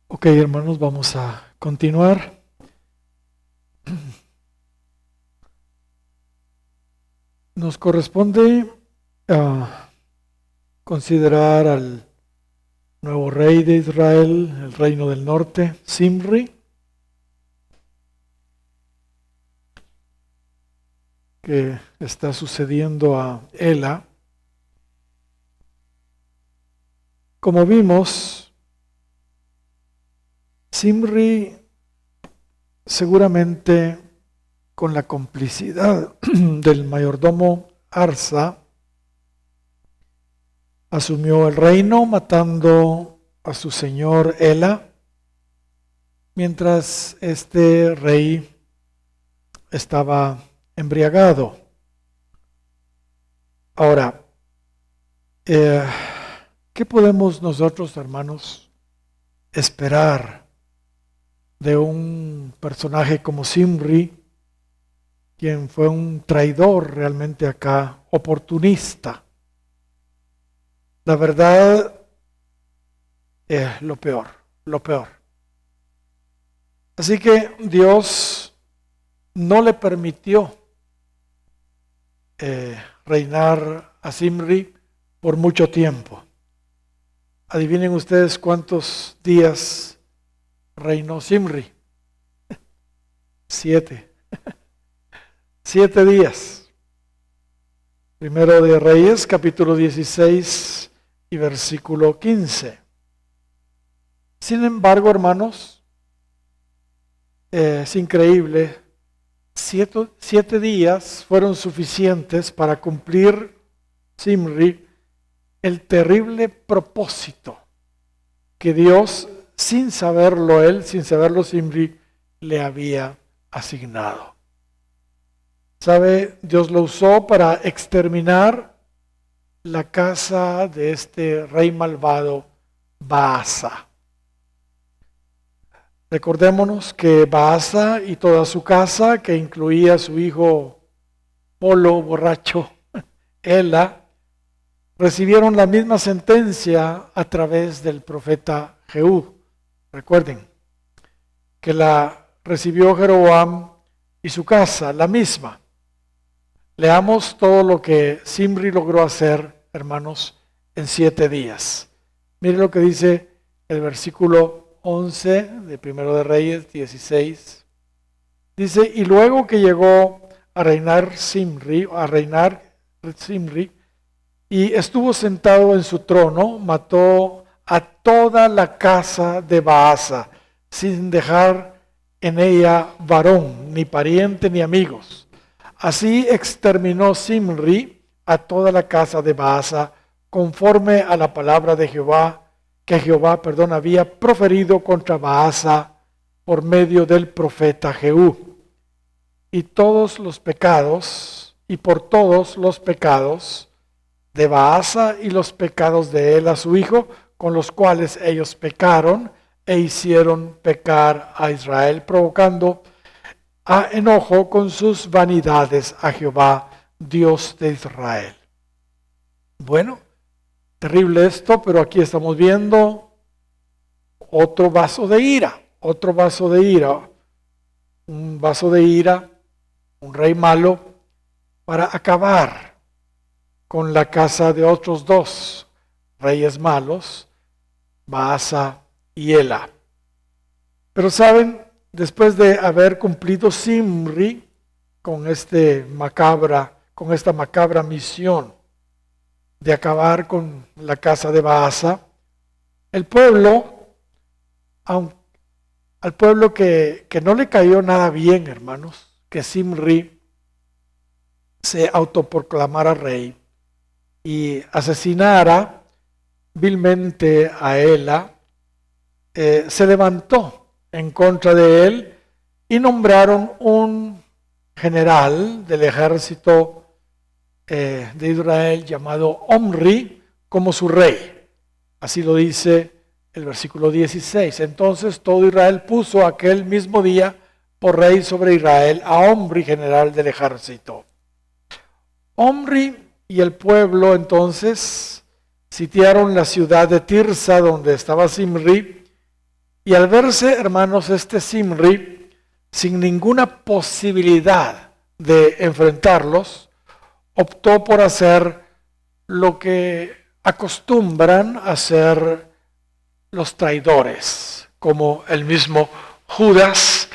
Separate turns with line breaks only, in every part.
Ok, hermanos, vamos a continuar. Nos corresponde considerar al nuevo rey de Israel, el reino del norte, Zimri, que está sucediendo a Ela. Como vimos, Zimri seguramente con la complicidad del mayordomo Arsa asumió el reino matando a su señor Ela, mientras este rey estaba embriagado. Ahora, ¿qué podemos nosotros, hermanos, esperar de un personaje como Zimri, quien fue un traidor realmente acá, oportunista? La verdad es lo peor, lo peor. Así que Dios no le permitió reinar a Zimri por mucho tiempo. Adivinen ustedes cuántos días reinó Zimri. 7. 7 días. Primero de Reyes, capítulo 16 y versículo 15. Sin embargo, hermanos, es increíble. 7 días fueron suficientes para cumplir Zimri el terrible propósito que Dios, sin saberlo él, sin saberlo Zimri, le había asignado. ¿Sabe? Dios lo usó para exterminar la casa de este rey malvado, Baasa. Recordémonos que Baasa y toda su casa, que incluía a su hijo Polo, borracho, Ela, recibieron la misma sentencia a través del profeta Jehú. Recuerden que la recibió Jeroboam y su casa, la misma. Leamos todo lo que Zimri logró hacer, hermanos, en 7 días. Mire lo que dice el versículo 11 de Primero de Reyes 16. Dice, y luego que llegó a reinar Zimri, y estuvo sentado en su trono, mató a toda la casa de Baasa, sin dejar en ella varón, ni pariente, ni amigos. Así exterminó Zimri a toda la casa de Baasa, conforme a la palabra de Jehová, que Jehová había proferido contra Baasa por medio del profeta Jehú. Y todos los pecados, y por todos los pecados de Baasa y los pecados de Ela su hijo, con los cuales ellos pecaron e hicieron pecar a Israel, provocando a enojo con sus vanidades a Jehová, Dios de Israel. Bueno, terrible esto, pero aquí estamos viendo otro vaso de ira, un vaso de ira, un rey malo, para acabar con la casa de otros dos reyes malos, Baasa y Ela. Pero saben, después de haber cumplido Zimri con esta macabra misión de acabar con la casa de Baasa, el pueblo, al pueblo que no le cayó nada bien, hermanos, que Zimri se autoproclamara rey y asesinara vilmente a Ela, se levantó en contra de él y nombraron un general del ejército de Israel llamado Omri como su rey. Así lo dice el versículo 16. Entonces todo Israel puso aquel mismo día por rey sobre Israel a Omri, general del ejército. Omri y el pueblo entonces sitiaron la ciudad de Tirsa, donde estaba Zimri, Y al verse, hermanos, este Zimri sin ninguna posibilidad de enfrentarlos, optó por hacer lo que acostumbran a hacer los traidores, como el mismo Judas,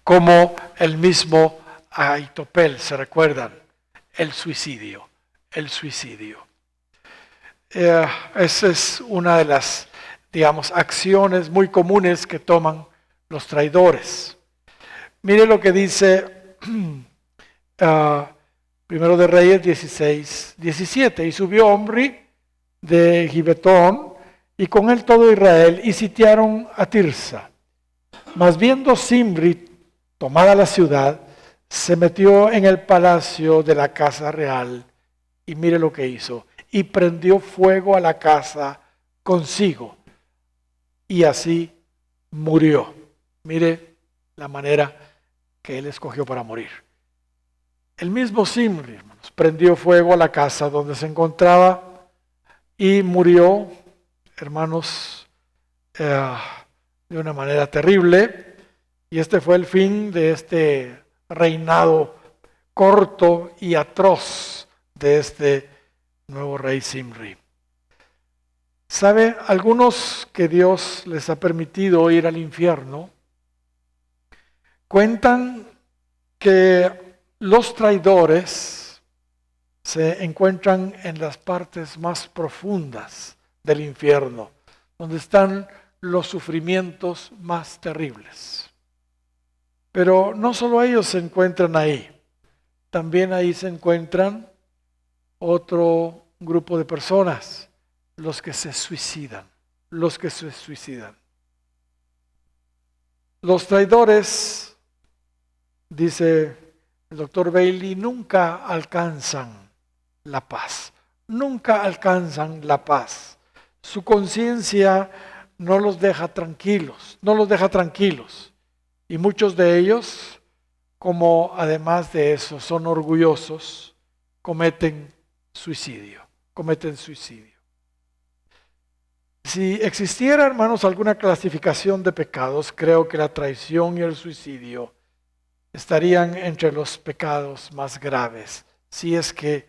como el mismo Ahitofel, ¿se recuerdan? El suicidio. Esa es una de las, digamos, acciones muy comunes que toman los traidores. Mire lo que dice Primero de Reyes 16, 17. Y subió Omri de Gibetón, y con él todo Israel, y sitiaron a Tirsa. Mas viendo Zimri tomada la ciudad, se metió en el palacio de la casa real, y mire lo que hizo, y prendió fuego a la casa consigo, y así murió. Mire la manera que él escogió para morir. El mismo Zimri, hermanos, prendió fuego a la casa donde se encontraba y murió, hermanos, de una manera terrible. Y este fue el fin de este reinado corto y atroz de este nuevo rey Zimri. ¿Sabe? Algunos que Dios les ha permitido ir al infierno cuentan que los traidores se encuentran en las partes más profundas del infierno, donde están los sufrimientos más terribles. Pero no solo ellos se encuentran ahí, también ahí se encuentran otro grupo de personas, los que se suicidan. Los traidores, dice el doctor Bailey, nunca alcanzan la paz. Nunca alcanzan la paz. Su conciencia no los deja tranquilos, Y muchos de ellos, como además de eso son orgullosos, cometen suicidio. Si existiera, hermanos, alguna clasificación de pecados, creo que la traición y el suicidio estarían entre los pecados más graves, si es que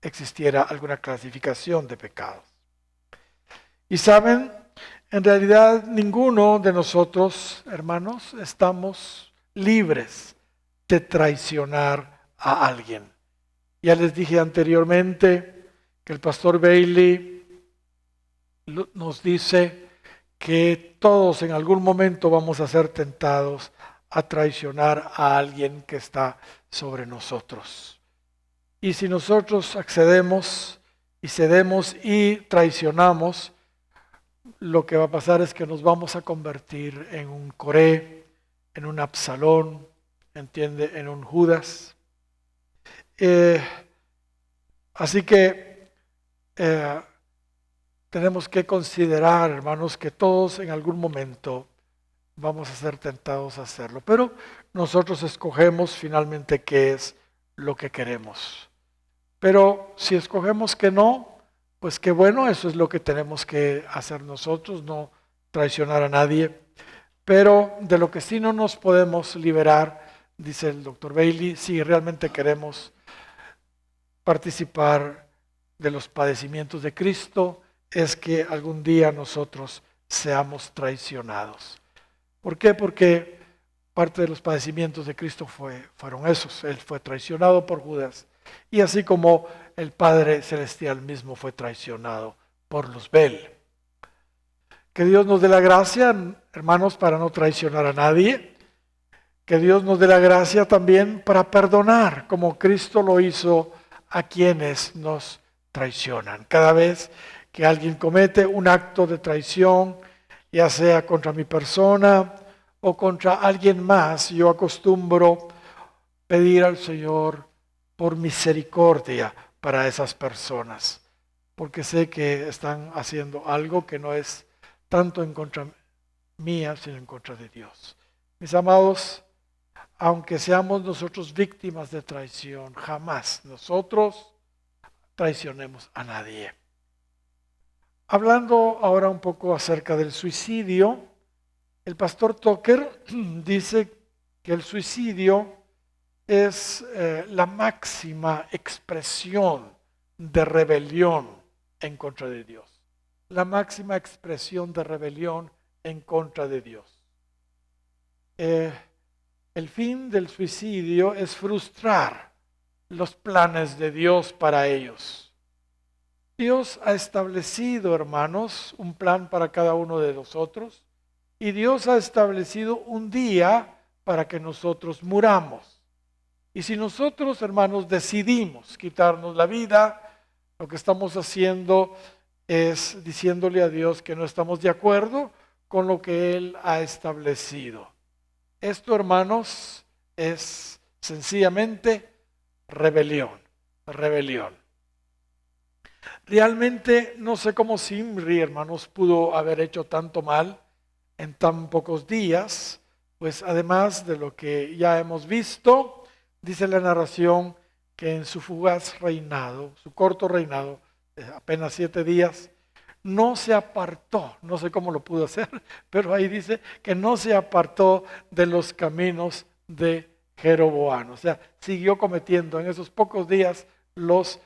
existiera alguna clasificación de pecados. Y saben, en realidad ninguno de nosotros, hermanos, estamos libres de traicionar a alguien. Ya les dije anteriormente que el pastor Bailey nos dice que todos en algún momento vamos a ser tentados a traicionar a alguien que está sobre nosotros. Y si nosotros accedemos y cedemos y traicionamos, lo que va a pasar es que nos vamos a convertir en un Coré, en un Absalón, ¿entiende? En un Judas. Así que tenemos que considerar, hermanos, que todos en algún momento vamos a ser tentados a hacerlo. Pero nosotros escogemos finalmente qué es lo que queremos. Pero si escogemos que no, pues qué bueno, eso es lo que tenemos que hacer nosotros, no traicionar a nadie. Pero de lo que sí no nos podemos liberar, dice el doctor Bailey, si realmente queremos participar de los padecimientos de Cristo, es que algún día nosotros seamos traicionados. ¿Por qué? Porque parte de los padecimientos de Cristo fueron esos. Él fue traicionado por Judas. Y así como el Padre Celestial mismo fue traicionado por Luzbel. Que Dios nos dé la gracia, hermanos, para no traicionar a nadie. Que Dios nos dé la gracia también para perdonar, como Cristo lo hizo a quienes nos traicionan. Cada vez que alguien comete un acto de traición, ya sea contra mi persona o contra alguien más, yo acostumbro pedir al Señor por misericordia para esas personas, porque sé que están haciendo algo que no es tanto en contra mía, sino en contra de Dios. Mis amados, aunque seamos nosotros víctimas de traición, jamás nosotros traicionemos a nadie. Hablando ahora un poco acerca del suicidio, El pastor Tucker dice que el suicidio es la máxima expresión de rebelión en contra de Dios. La máxima expresión de rebelión en contra de Dios. El fin del suicidio es frustrar los planes de Dios para ellos. Dios ha establecido, hermanos, un plan para cada uno de nosotros y Dios ha establecido un día para que nosotros muramos. Y si nosotros, hermanos, decidimos quitarnos la vida, lo que estamos haciendo es diciéndole a Dios que no estamos de acuerdo con lo que Él ha establecido. Esto, hermanos, es sencillamente rebelión, rebelión. Realmente no sé cómo Zimri, hermanos, pudo haber hecho tanto mal en tan pocos días, pues además de lo que ya hemos visto, dice la narración que en su fugaz reinado, su corto reinado, apenas 7 días, no se apartó, no sé cómo lo pudo hacer, pero ahí dice que no se apartó de los caminos de Jeroboam. O sea, siguió cometiendo en esos pocos días los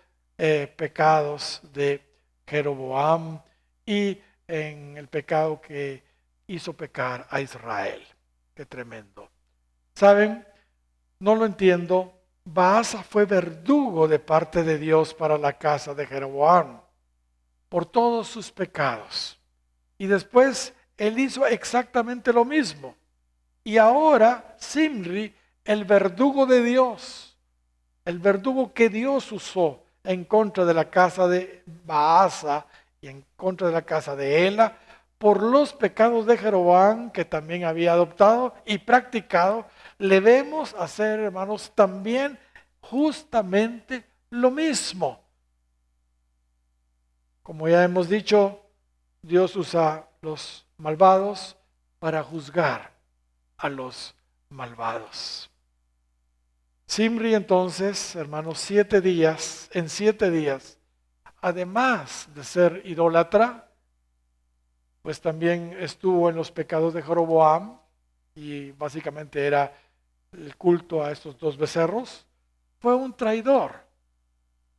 pecados de Jeroboam y en el pecado que hizo pecar a Israel. Qué tremendo. ¿Saben? No lo entiendo. Baasa fue verdugo de parte de Dios para la casa de Jeroboam por todos sus pecados. Y después él hizo exactamente lo mismo. Y ahora Zimri, el verdugo de Dios, el verdugo que Dios usó en contra de la casa de Baasa y en contra de la casa de Ela, por los pecados de Jeroboam que también había adoptado y practicado, le vemos hacer, hermanos, también justamente lo mismo. Como ya hemos dicho, Dios usa los malvados para juzgar a los malvados. Zimri entonces, hermanos, 7 días, en 7 días, además de ser idólatra, pues también estuvo en los pecados de Jeroboam y básicamente era el culto a estos 2 becerros. Fue un traidor,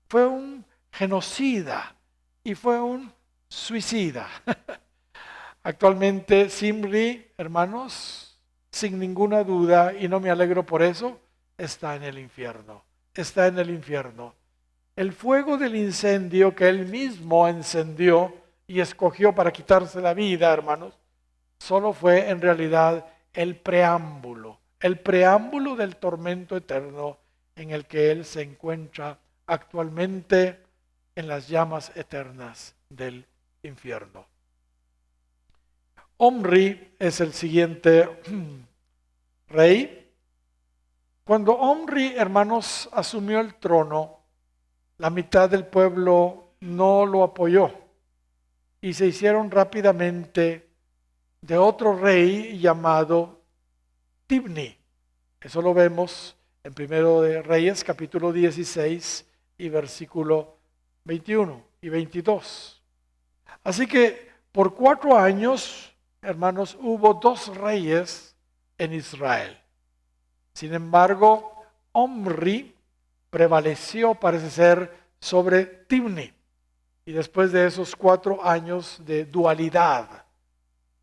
fue un genocida y fue un suicida. Actualmente Zimri, hermanos, sin ninguna duda, y no me alegro por eso, está en el infierno. Está en el infierno. El fuego del incendio que él mismo encendió y escogió para quitarse la vida, hermanos, solo fue en realidad el preámbulo del tormento eterno en el que él se encuentra actualmente en las llamas eternas del infierno. Omri es el siguiente rey. Cuando Omri, hermanos, asumió el trono, la mitad del pueblo no lo apoyó y se hicieron rápidamente de otro rey llamado Tibni. Eso lo vemos en Primero de Reyes, capítulo 16 y versículo 21 y 22. Así que por 4 años, hermanos, hubo 2 reyes en Israel. Sin embargo, Omri prevaleció, parece ser, sobre Tibni. Y después de esos 4 años de dualidad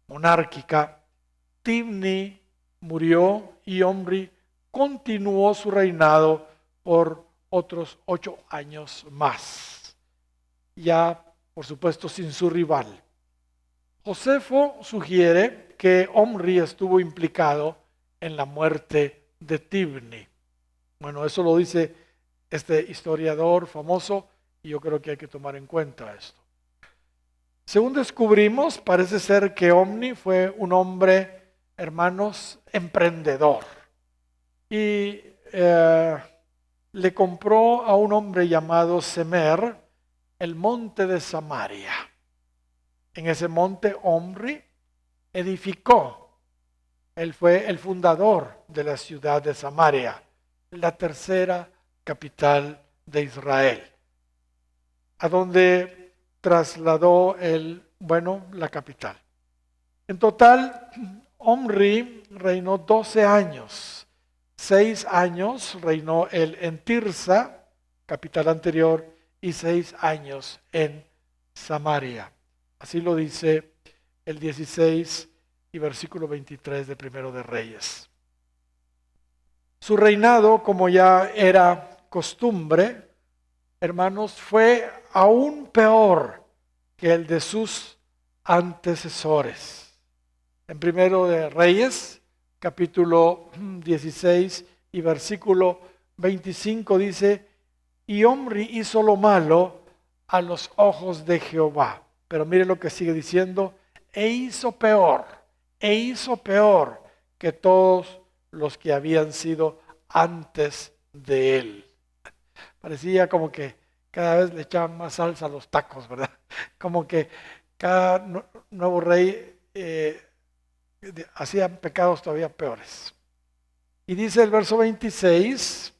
monárquica, Tibni murió y Omri continuó su reinado por otros 8 años más. Ya, por supuesto, sin su rival. Josefo sugiere que Omri estuvo implicado en la muerte de Tibni. Bueno, eso lo dice este historiador famoso y yo creo que hay que tomar en cuenta esto. Según descubrimos, parece ser que Omri fue un hombre, hermanos, emprendedor. Y le compró a un hombre llamado Semer el monte de Samaria. En ese monte Omri edificó. Él fue el fundador de la ciudad de Samaria, la tercera capital de Israel, a donde trasladó la capital. En total, Omri reinó 12 años. 6 años reinó él en Tirsa, capital anterior, y 6 años en Samaria. Así lo dice el 16 y versículo 23 de Primero de Reyes. Su reinado, como ya era costumbre, hermanos, fue aún peor que el de sus antecesores. En Primero de Reyes, capítulo 16 y versículo 25 dice, y Omri hizo lo malo a los ojos de Jehová. Pero mire lo que sigue diciendo, e hizo peor que todos los que habían sido antes de él. Parecía como que cada vez le echaban más salsa a los tacos, ¿verdad? Como que cada nuevo rey hacía pecados todavía peores. Y dice el verso 26,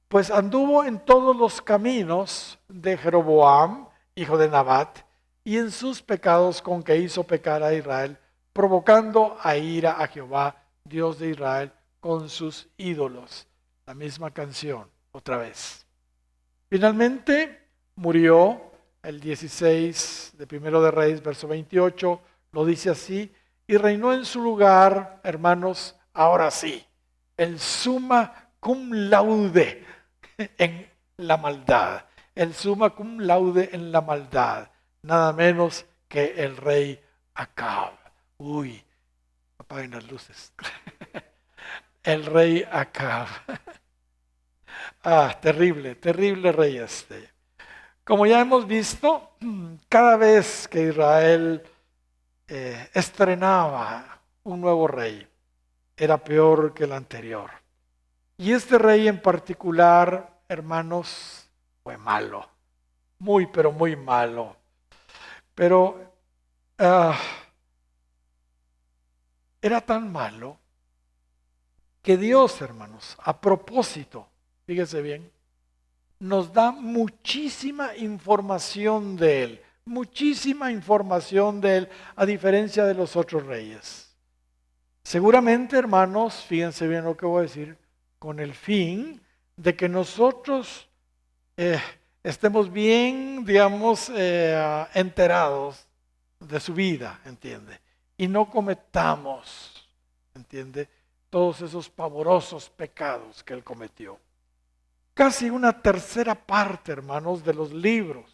pues anduvo en todos los caminos de Jeroboam, hijo de Nabat, y en sus pecados con que hizo pecar a Israel, provocando a ira a Jehová, Dios de Israel, con sus ídolos. La misma canción, otra vez. Finalmente murió el 16 de Primero de Reyes, verso 28, lo dice así, y reinó en su lugar, hermanos, ahora sí, el summa cum laude en la maldad, el summa cum laude en la maldad, nada menos que el rey Acab. Uy, apaguen las luces. El rey Acab. Terrible, terrible rey este. Como ya hemos visto, cada vez que Israel estrenaba un nuevo rey, era peor que el anterior. Y este rey en particular, hermanos, fue malo. Muy, pero muy malo. Pero era tan malo que Dios, hermanos, a propósito, fíjese bien, nos da muchísima información de él, a diferencia de los otros reyes. Seguramente, hermanos, fíjense bien lo que voy a decir, con el fin de que nosotros estemos bien, digamos, enterados de su vida, ¿entiende? Y no cometamos, ¿entiende? Todos esos pavorosos pecados que él cometió. Casi una tercera parte, hermanos, de los libros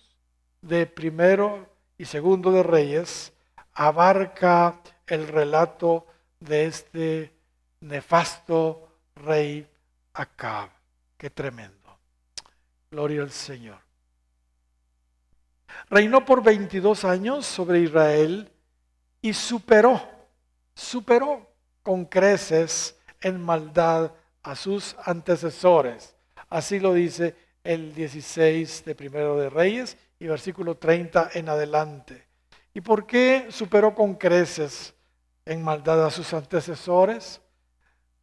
de Primero y Segundo de Reyes abarca el relato de este nefasto rey Acab. Qué tremendo. Gloria al Señor. Reinó por 22 años sobre Israel y superó con creces en maldad a sus antecesores. Así lo dice el 16 de Primero de Reyes y versículo 30 en adelante. ¿Y por qué superó con creces en maldad a sus antecesores?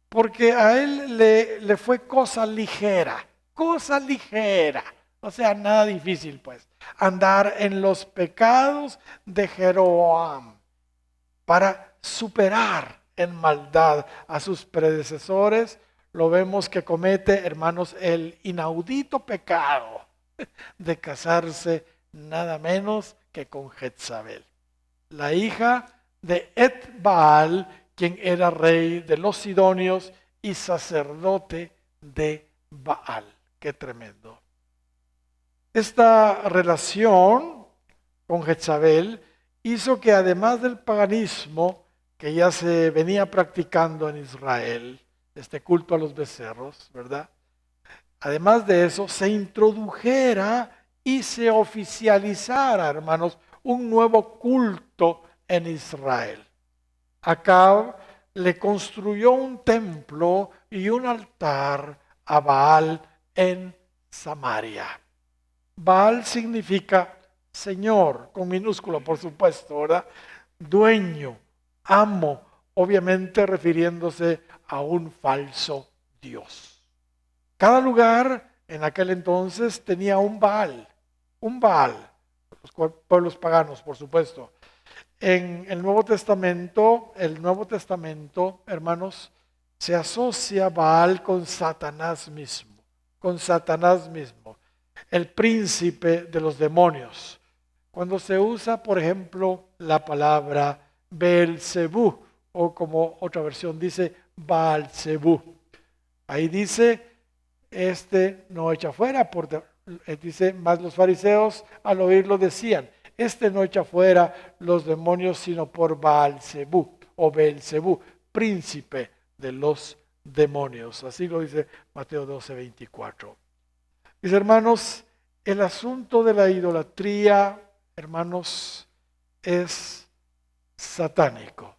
Porque a él le fue cosa ligera, o sea, nada difícil pues, andar en los pecados de Jeroboam para superar en maldad a sus predecesores. Lo vemos que comete, hermanos, el inaudito pecado de casarse nada menos que con Jezabel, la hija de Et-Baal, quien era rey de los Sidonios y sacerdote de Baal. Qué tremendo. Esta relación con Jezabel hizo que además del paganismo que ya se venía practicando en Israel, este culto a los becerros, ¿verdad? Además de eso, se introdujera y se oficializara, hermanos, un nuevo culto en Israel. Acab le construyó un templo y un altar a Baal en Samaria. Baal significa Señor, con minúscula por supuesto, ¿verdad? Dueño, amo, obviamente refiriéndose a un falso Dios. Cada lugar en aquel entonces tenía un Baal, los pueblos paganos, por supuesto. En el Nuevo Testamento, hermanos, se asocia Baal con Satanás mismo, el príncipe de los demonios. Cuando se usa, por ejemplo, la palabra Beelzebú, o como otra versión dice, Baal-zebú. Ahí dice, no echa fuera, dice, más los fariseos al oírlo decían, no echa fuera los demonios sino por Baal-zebú o Beelzebú, príncipe de los demonios. Así lo dice Mateo 12:24. Mis hermanos, el asunto de la idolatría, hermanos, es satánico.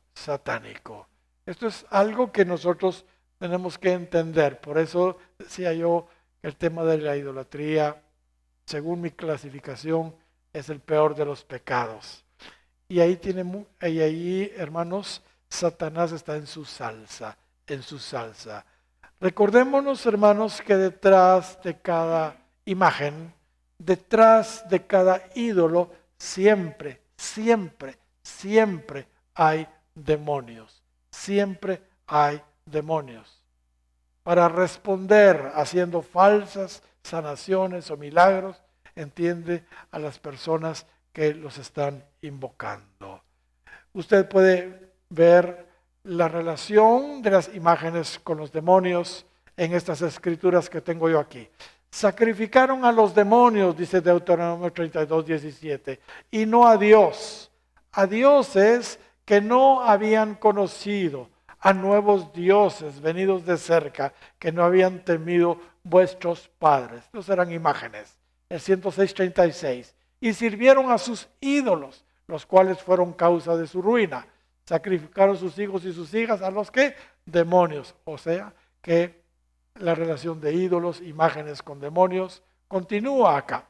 Esto es algo que nosotros tenemos que entender. Por eso decía yo que el tema de la idolatría, según mi clasificación, es el peor de los pecados. Y ahí, hermanos, Satanás está en su salsa. Recordémonos, hermanos, que detrás de cada imagen, detrás de cada ídolo, siempre hay demonios. Siempre hay demonios. Para responder haciendo falsas sanaciones o milagros, entiende a las personas que los están invocando. Usted puede ver la relación de las imágenes con los demonios en estas escrituras que tengo yo aquí. Sacrificaron a los demonios, dice Deuteronomio 32:17, y no a Dios. A dioses que no habían conocido, a nuevos dioses venidos de cerca, que no habían temido vuestros padres. Estos eran imágenes. El 106:36. Y sirvieron a sus ídolos, los cuales fueron causa de su ruina. Sacrificaron sus hijos y sus hijas a los que demonios. O sea que la relación de ídolos, imágenes con demonios, continúa acá.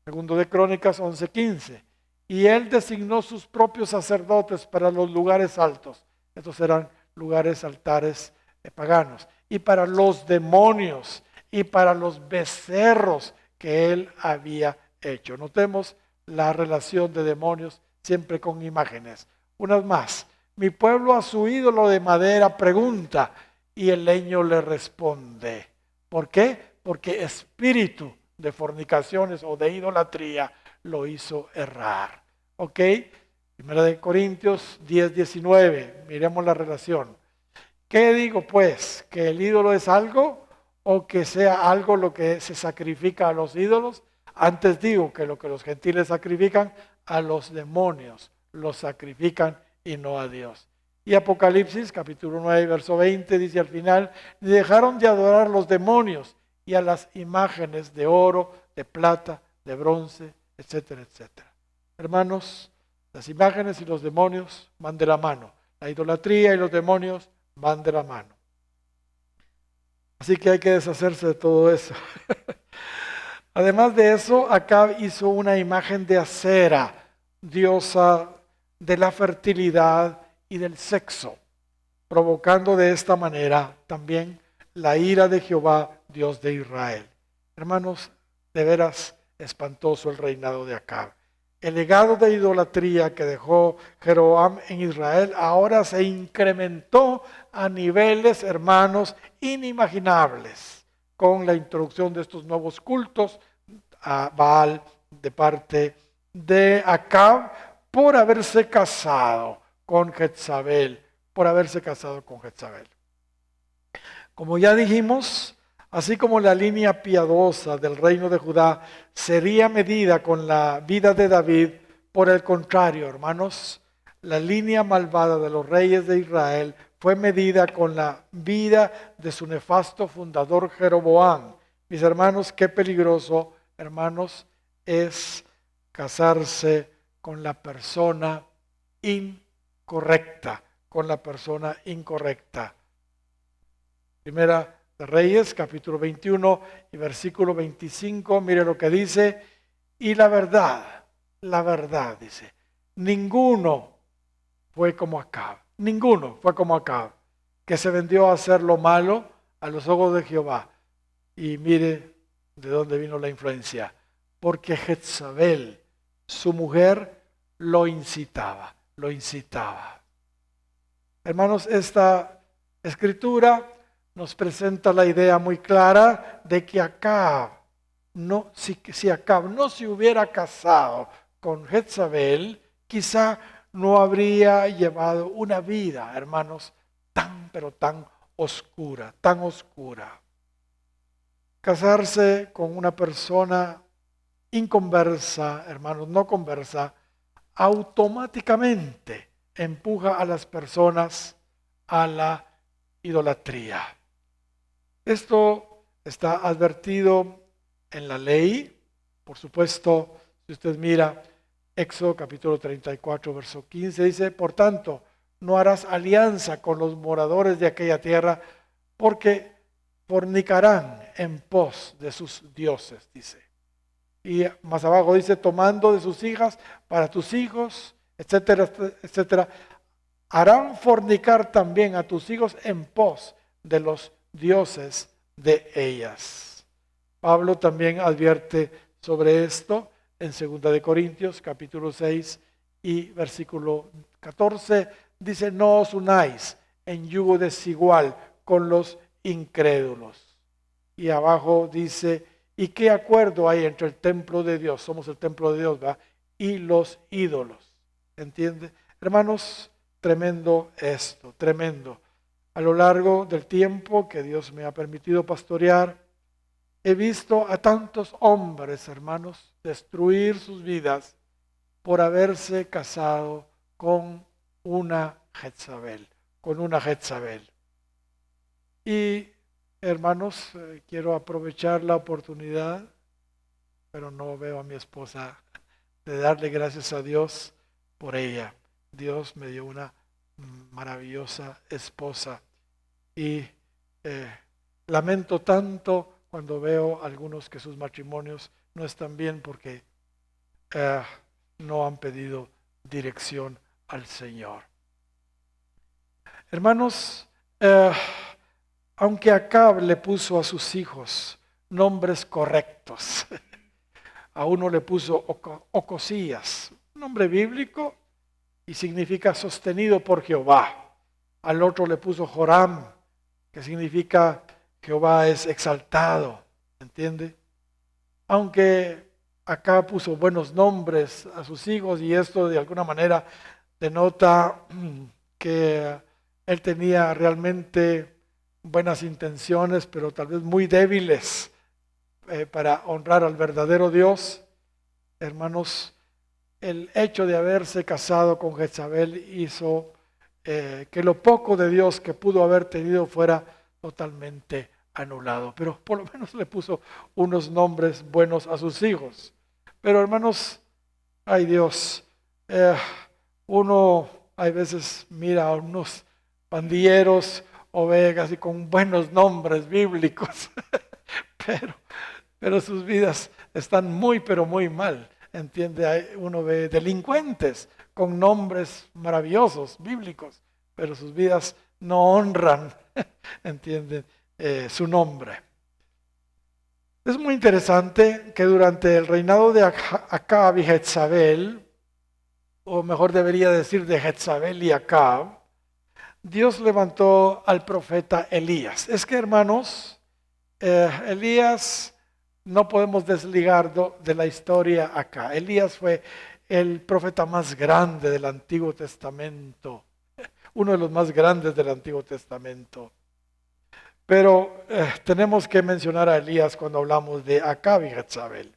Segundo de Crónicas 11:15. Y él designó sus propios sacerdotes para los lugares altos. Estos eran lugares, altares paganos. Y para los demonios y para los becerros que él había hecho. Notemos la relación de demonios siempre con imágenes. Unas más. Mi pueblo a su ídolo de madera pregunta y el leño le responde. ¿Por qué? Porque espíritu de fornicaciones o de idolatría lo hizo errar. ¿Ok? Primera de Corintios 10:19. Miremos la relación. ¿Qué digo pues? ¿Que el ídolo es algo o que sea algo lo que se sacrifica a los ídolos? Antes digo que lo que los gentiles sacrifican a los demonios, los sacrifican y no a Dios. Y Apocalipsis capítulo 9, verso 20 dice al final, dejaron de adorar los demonios y a las imágenes de oro, de plata, de bronce, etcétera, etcétera. Hermanos, las imágenes y los demonios van de la mano. La idolatría y los demonios van de la mano. Así que hay que deshacerse de todo eso. Además de eso, Acab hizo una imagen de Acera, diosa de la fertilidad y del sexo, provocando de esta manera también la ira de Jehová, Dios de Israel. Hermanos, de veras espantoso el reinado de Acab. El legado de idolatría que dejó Jeroboam en Israel ahora se incrementó a niveles, hermanos, inimaginables con la introducción de estos nuevos cultos a Baal de parte de Acab por haberse casado con Jezabel, Como ya dijimos, así como la línea piadosa del reino de Judá sería medida con la vida de David, por el contrario, hermanos, la línea malvada de los reyes de Israel fue medida con la vida de su nefasto fundador Jeroboam. Mis hermanos, qué peligroso, hermanos, es casarse con la persona incorrecta, Primera de Reyes, capítulo 21 y versículo 25, mire lo que dice, y la verdad, dice, ninguno fue como Acab, que se vendió a hacer lo malo a los ojos de Jehová. Y mire de dónde vino la influencia, porque Jezabel, su mujer, lo incitaba, lo incitaba. Hermanos, esta escritura nos presenta la idea muy clara de que si Acab no se hubiera casado con Jezabel, quizá no habría llevado una vida, hermanos, pero tan oscura, tan oscura. Casarse con una persona inconversa, hermanos, no conversa, automáticamente empuja a las personas a la idolatría. Esto está advertido en la ley. Por supuesto, si usted mira Éxodo capítulo 34, verso 15, dice, por tanto, no harás alianza con los moradores de aquella tierra, porque fornicarán en pos de sus dioses, dice. Y más abajo dice, tomando de sus hijas para tus hijos, etcétera, etcétera, harán fornicar también a tus hijos en pos de los dioses de ellas. Pablo también advierte sobre esto en 2 de Corintios capítulo 6 y versículo 14, dice, no os unáis en yugo desigual con los incrédulos. Y abajo dice, ¿y qué acuerdo hay entre el templo de Dios? Somos el templo de Dios, ¿verdad? Y los ídolos. ¿Entiende? Hermanos, tremendo esto, tremendo. A lo largo del tiempo que Dios me ha permitido pastorear, he visto a tantos hombres, hermanos, destruir sus vidas por haberse casado con una Jezabel, Y, hermanos, quiero aprovechar la oportunidad, pero no veo a mi esposa, de darle gracias a Dios por ella. Dios me dio una maravillosa esposa y lamento tanto cuando veo algunos que sus matrimonios no están bien porque no han pedido dirección al Señor. Hermanos, aunque Acab le puso a sus hijos nombres correctos, a uno le puso Ocosías, un nombre bíblico y significa sostenido por Jehová. Al otro le puso Joram, que significa Jehová es exaltado, ¿entiende? Aunque acá puso buenos nombres a sus hijos y esto de alguna manera denota que él tenía realmente buenas intenciones, pero tal vez muy débiles para honrar al verdadero Dios. Hermanos, el hecho de haberse casado con Jezabel hizo que lo poco de Dios que pudo haber tenido fuera totalmente anulado. Pero por lo menos le puso unos nombres buenos a sus hijos. Pero hermanos, ay Dios, uno hay veces mira a unos pandilleros o ve así con buenos nombres bíblicos, pero sus vidas están muy, pero muy mal. ¿Entiende? Uno ve delincuentes con nombres maravillosos, bíblicos, pero sus vidas no honran, ¿entienden? Su nombre. Es muy interesante que durante el reinado de Acab y Jezabel, o mejor debería decir de Jezabel y Acab, Dios levantó al profeta Elías. Es que, hermanos, Elías no podemos desligarlo de la historia acá. Elías fue el profeta más grande del Antiguo Testamento, uno de los más grandes del Antiguo Testamento. Pero tenemos que mencionar a Elías cuando hablamos de Acab y Jezabel.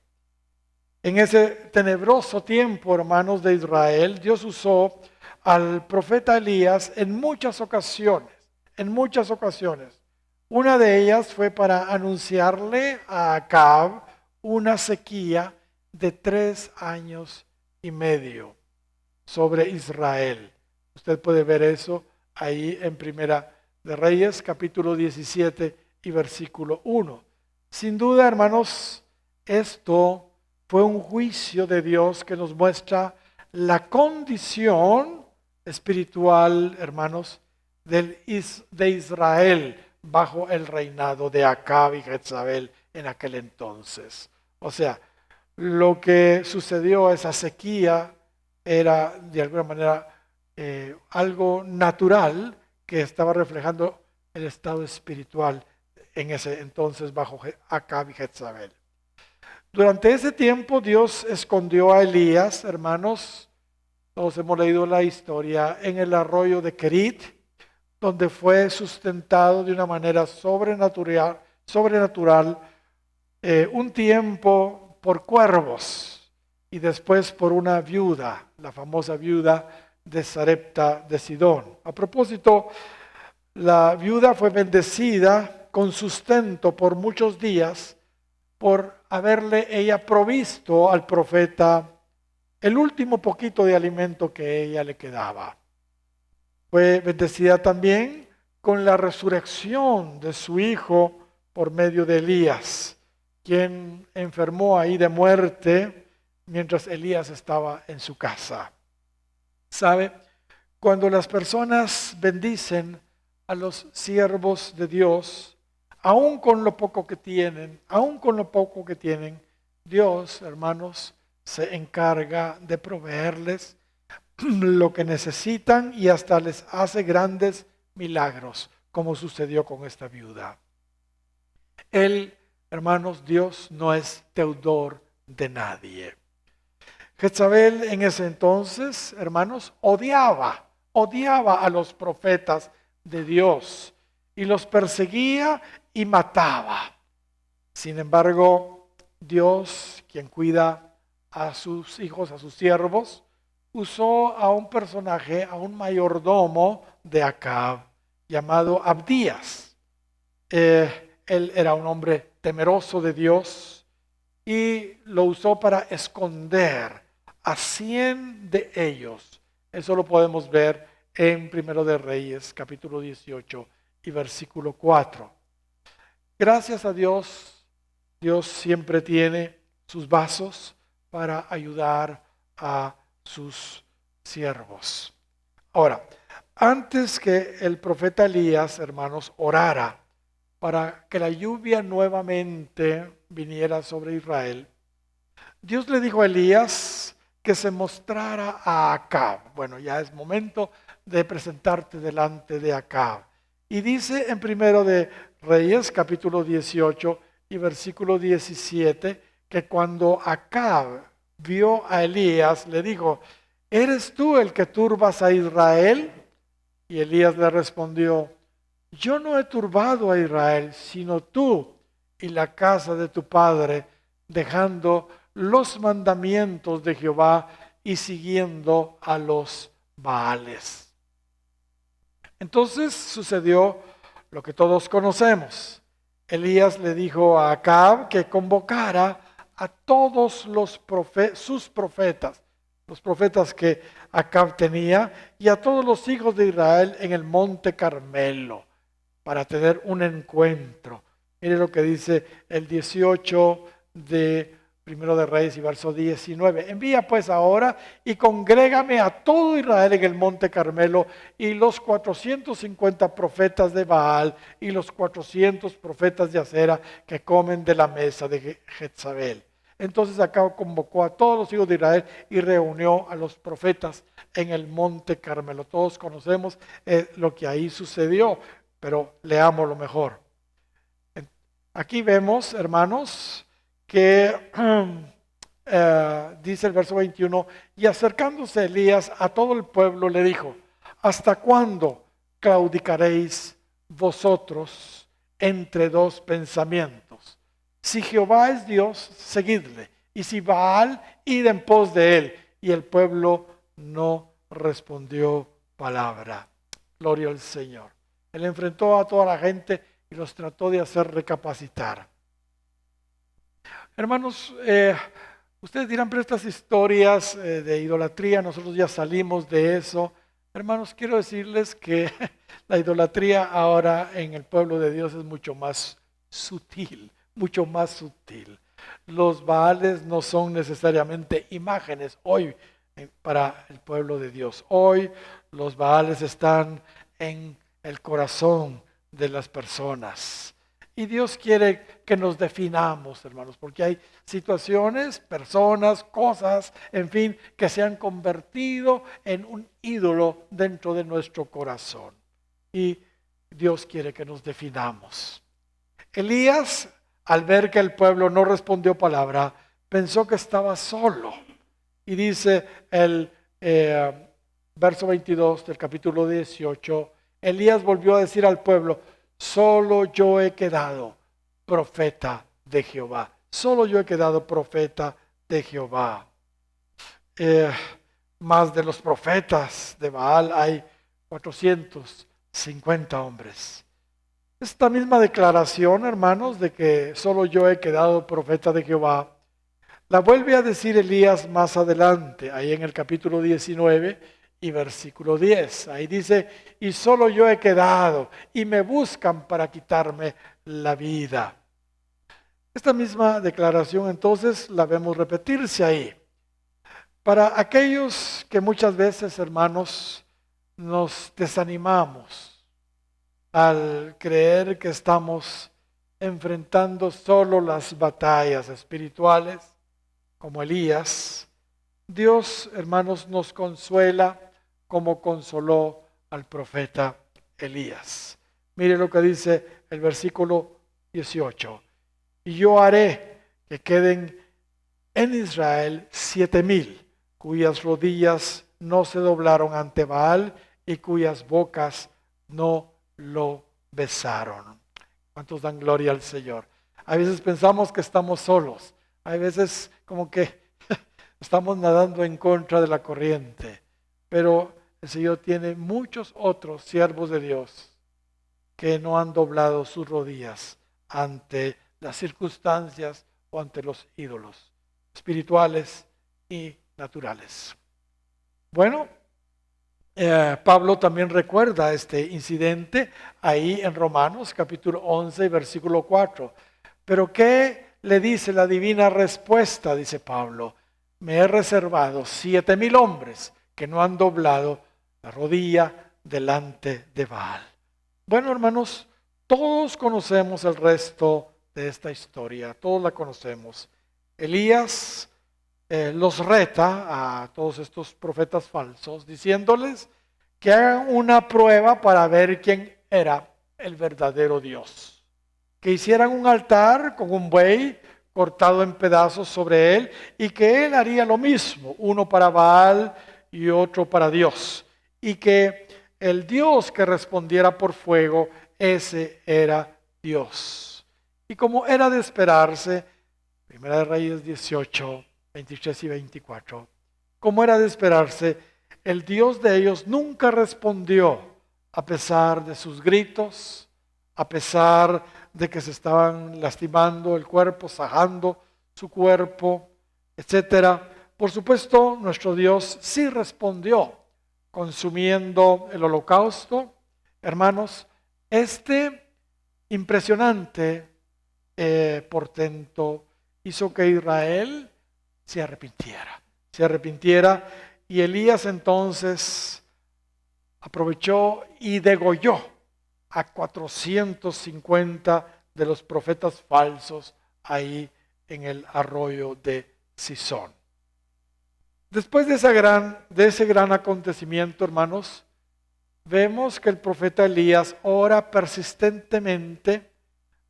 En ese tenebroso tiempo, hermanos de Israel, Dios usó al profeta Elías en muchas ocasiones, Una de ellas fue para anunciarle a Acab una sequía de 3 años y medio sobre Israel. Usted puede ver eso ahí en Primera de Reyes, capítulo 17 y versículo 1. Sin duda, hermanos, esto fue un juicio de Dios que nos muestra la condición espiritual, hermanos, de Israel bajo el reinado de Acab y Jezabel en aquel entonces. O sea, lo que sucedió, esa sequía, era de alguna manera algo natural que estaba reflejando el estado espiritual en ese entonces bajo Acab y Jezabel. Durante ese tiempo Dios escondió a Elías, hermanos, todos hemos leído la historia, en el arroyo de Kerit, donde fue sustentado de una manera sobrenatural un tiempo por cuervos y después por una viuda, la famosa viuda de Sarepta de Sidón. A propósito, la viuda fue bendecida con sustento por muchos días por haberle ella provisto al profeta el último poquito de alimento que ella le quedaba. Fue bendecida también con la resurrección de su hijo por medio de Elías, quien enfermó ahí de muerte mientras Elías estaba en su casa. ¿Sabe? Cuando las personas bendicen a los siervos de Dios, aun con lo poco que tienen, Dios, hermanos, se encarga de proveerles lo que necesitan y hasta les hace grandes milagros, como sucedió con esta viuda. Él, hermanos, Dios no es deudor de nadie. Jezabel en ese entonces, hermanos, odiaba a los profetas de Dios y los perseguía y mataba. Sin embargo, Dios, quien cuida a sus hijos, a sus siervos, usó a un personaje, a un mayordomo de Acab, llamado Abdías. Él era un hombre temeroso de Dios y lo usó para esconder a 100 de ellos. Eso lo podemos ver en 1 de Reyes, capítulo 18 y versículo 4. Gracias a Dios, Dios siempre tiene sus vasos para ayudar a sus siervos. Ahora, antes que el profeta Elías, hermanos, orara para que la lluvia nuevamente viniera sobre Israel, Dios le dijo a Elías que se mostrara a Acab. Bueno, ya es momento de presentarte delante de Acab. Y dice en 1 de Reyes, capítulo 18 y versículo 17, que cuando Acab vio a Elías, le dijo: ¿eres tú el que turbas a Israel? Y Elías le respondió: yo no he turbado a Israel, sino tú y la casa de tu padre, dejando los mandamientos de Jehová y siguiendo a los Baales. Entonces sucedió lo que todos conocemos. Elías le dijo a Acab que convocara a todos sus profetas, los profetas que Acab tenía, y a todos los hijos de Israel en el monte Carmelo, para tener un encuentro. Mire lo que dice el 18 de 1 de Reyes y verso 19. Envía pues ahora y congrégame a todo Israel en el monte Carmelo, y los 450 profetas de Baal y los 400 profetas de Acera que comen de la mesa de Jezabel. Entonces Acab convocó a todos los hijos de Israel y reunió a los profetas en el monte Carmelo. Todos conocemos lo que ahí sucedió, pero leamos lo mejor. Aquí vemos, hermanos, que dice el verso 21, y acercándose Elías a todo el pueblo le dijo: ¿hasta cuándo claudicaréis vosotros entre dos pensamientos? Si Jehová es Dios, seguidle, y si Baal, id en pos de él. Y el pueblo no respondió palabra. Gloria al Señor. Él enfrentó a toda la gente y los trató de hacer recapacitar. Hermanos, ustedes dirán, pero estas historias de idolatría, nosotros ya salimos de eso. Hermanos, quiero decirles que la idolatría ahora en el pueblo de Dios es mucho más sutil, mucho más sutil. Los Baales no son necesariamente imágenes hoy para el pueblo de Dios. Hoy los Baales están en el corazón de las personas. Y Dios quiere que nos definamos, hermanos, porque hay situaciones, personas, cosas, en fin, que se han convertido en un ídolo dentro de nuestro corazón. Y Dios quiere que nos definamos. Elías, al ver que el pueblo no respondió palabra, pensó que estaba solo. Y dice el verso 22 del capítulo 18, Elías volvió a decir al pueblo, solo yo he quedado profeta de Jehová. Solo yo he quedado profeta de Jehová. Más de los profetas de Baal hay 450 hombres. Esta misma declaración, hermanos, de que solo yo he quedado profeta de Jehová, la vuelve a decir Elías más adelante, ahí en el capítulo 19 y versículo 10. Ahí dice, y solo yo he quedado y me buscan para quitarme la vida. Esta misma declaración entonces la vemos repetirse ahí. Para aquellos que muchas veces, hermanos, nos desanimamos al creer que estamos enfrentando solo las batallas espirituales, como Elías, Dios, hermanos, nos consuela como consoló al profeta Elías. Mire lo que dice el versículo 18. Y yo haré que queden en Israel 7,000, cuyas rodillas no se doblaron ante Baal y cuyas bocas no lo besaron. ¿Cuántos dan gloria al Señor? A veces pensamos que estamos solos. Hay veces como que estamos nadando en contra de la corriente. Pero el Señor tiene muchos otros siervos de Dios que no han doblado sus rodillas ante las circunstancias o ante los ídolos espirituales y naturales. Bueno, Pablo también recuerda este incidente ahí en Romanos capítulo 11 versículo 4. Pero ¿qué le dice la divina respuesta? Dice Pablo, me he reservado 7,000 hombres que no han doblado la rodilla delante de Baal. Bueno, hermanos, todos conocemos el resto de esta historia, todos la conocemos. Elías los reta a todos estos profetas falsos, diciéndoles que hagan una prueba para ver quién era el verdadero Dios. Que hicieran un altar con un buey cortado en pedazos sobre él y que él haría lo mismo, uno para Baal y otro para Dios. Y que el Dios que respondiera por fuego, ese era Dios. Y como era de esperarse, Primera de Reyes 18, 23 y 24, como era de esperarse, el Dios de ellos nunca respondió a pesar de sus gritos, a pesar de que se estaban lastimando el cuerpo, sajando su cuerpo, etcétera. Por supuesto, nuestro Dios sí respondió, consumiendo el holocausto. Hermanos, este impresionante portento hizo que Israel se arrepintiera, y Elías entonces aprovechó y degolló a 450 de los profetas falsos ahí en el arroyo de Sison. Después de ese gran acontecimiento, hermanos, vemos que el profeta Elías ora persistentemente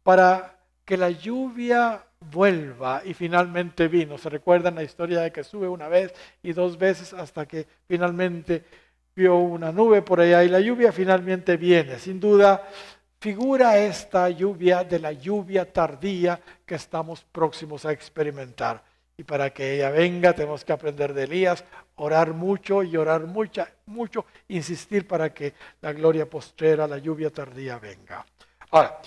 para que la lluvia vuelva, y finalmente vino. ¿Se recuerdan la historia de que sube una vez y dos veces hasta que finalmente vio una nube por allá y la lluvia finalmente viene? Sin duda, figura esta lluvia de la lluvia tardía que estamos próximos a experimentar. Y para que ella venga tenemos que aprender de Elías, orar mucho y orar mucho, insistir para que la gloria postrera, la lluvia tardía venga. Ahora,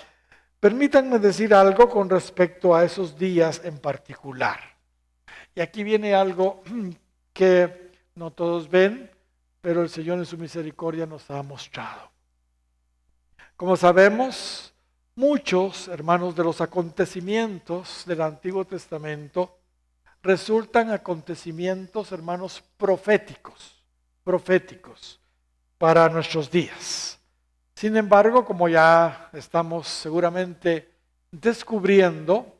permítanme decir algo con respecto a esos días en particular. Y aquí viene algo que no todos ven, pero el Señor en su misericordia nos ha mostrado. Como sabemos, muchos, hermanos, de los acontecimientos del Antiguo Testamento resultan acontecimientos, hermanos, proféticos para nuestros días. Sin embargo, como ya estamos seguramente descubriendo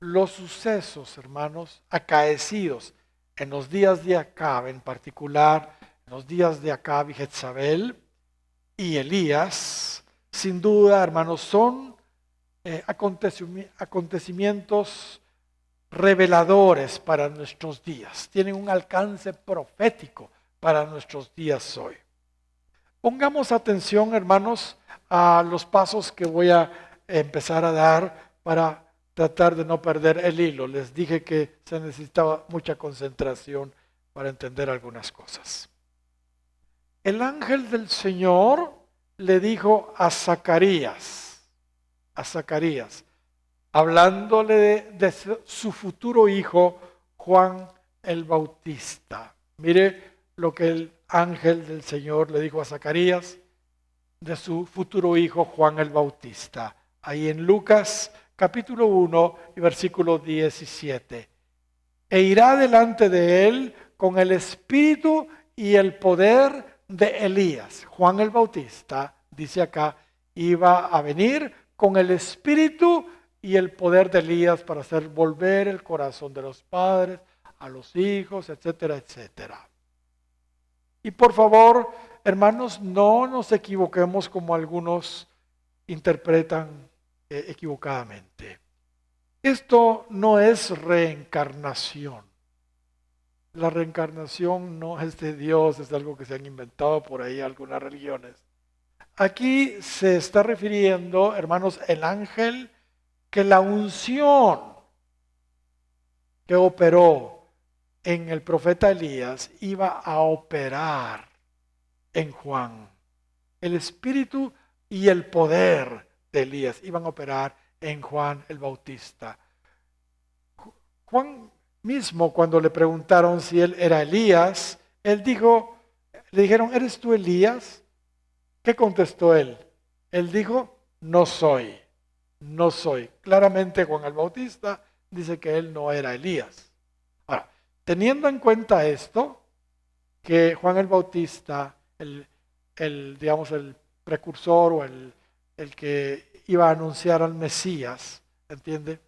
los sucesos, hermanos, acaecidos en los días de Acab, en particular en los días de Acab y Jezabel y Elías. Sin duda, hermanos, son acontecimientos reveladores para nuestros días, tienen un alcance profético para nuestros días hoy. Pongamos atención, hermanos, a los pasos que voy a empezar a dar para tratar de no perder el hilo. Les dije que se necesitaba mucha concentración para entender algunas cosas. El ángel del Señor le dijo a Zacarías, hablándole de su futuro hijo, Juan el Bautista. Mire lo que el ángel del Señor le dijo a Zacarías de su futuro hijo, Juan el Bautista. Ahí en Lucas capítulo 1 y versículo 17. E irá delante de él con el espíritu y el poder de Elías. Juan el Bautista, dice acá, iba a venir con el espíritu y el poder de Elías para hacer volver el corazón de los padres a los hijos, etcétera, etcétera. Y por favor, hermanos, no nos equivoquemos como algunos interpretan equivocadamente. Esto no es reencarnación. La reencarnación no es de Dios, es algo que se han inventado por ahí algunas religiones. Aquí se está refiriendo, hermanos, el ángel, que la unción que operó en el profeta Elías iba a operar en Juan. El espíritu y el poder de Elías iban a operar en Juan el Bautista. Juan mismo, cuando le preguntaron si él era Elías, él dijo, le dijeron, ¿eres tú Elías? ¿Qué contestó él? Él dijo, no soy. Claramente Juan el Bautista dice que él no era Elías. Ahora, teniendo en cuenta esto, que Juan el Bautista, digamos, el precursor o el que iba a anunciar al Mesías, ¿entiende?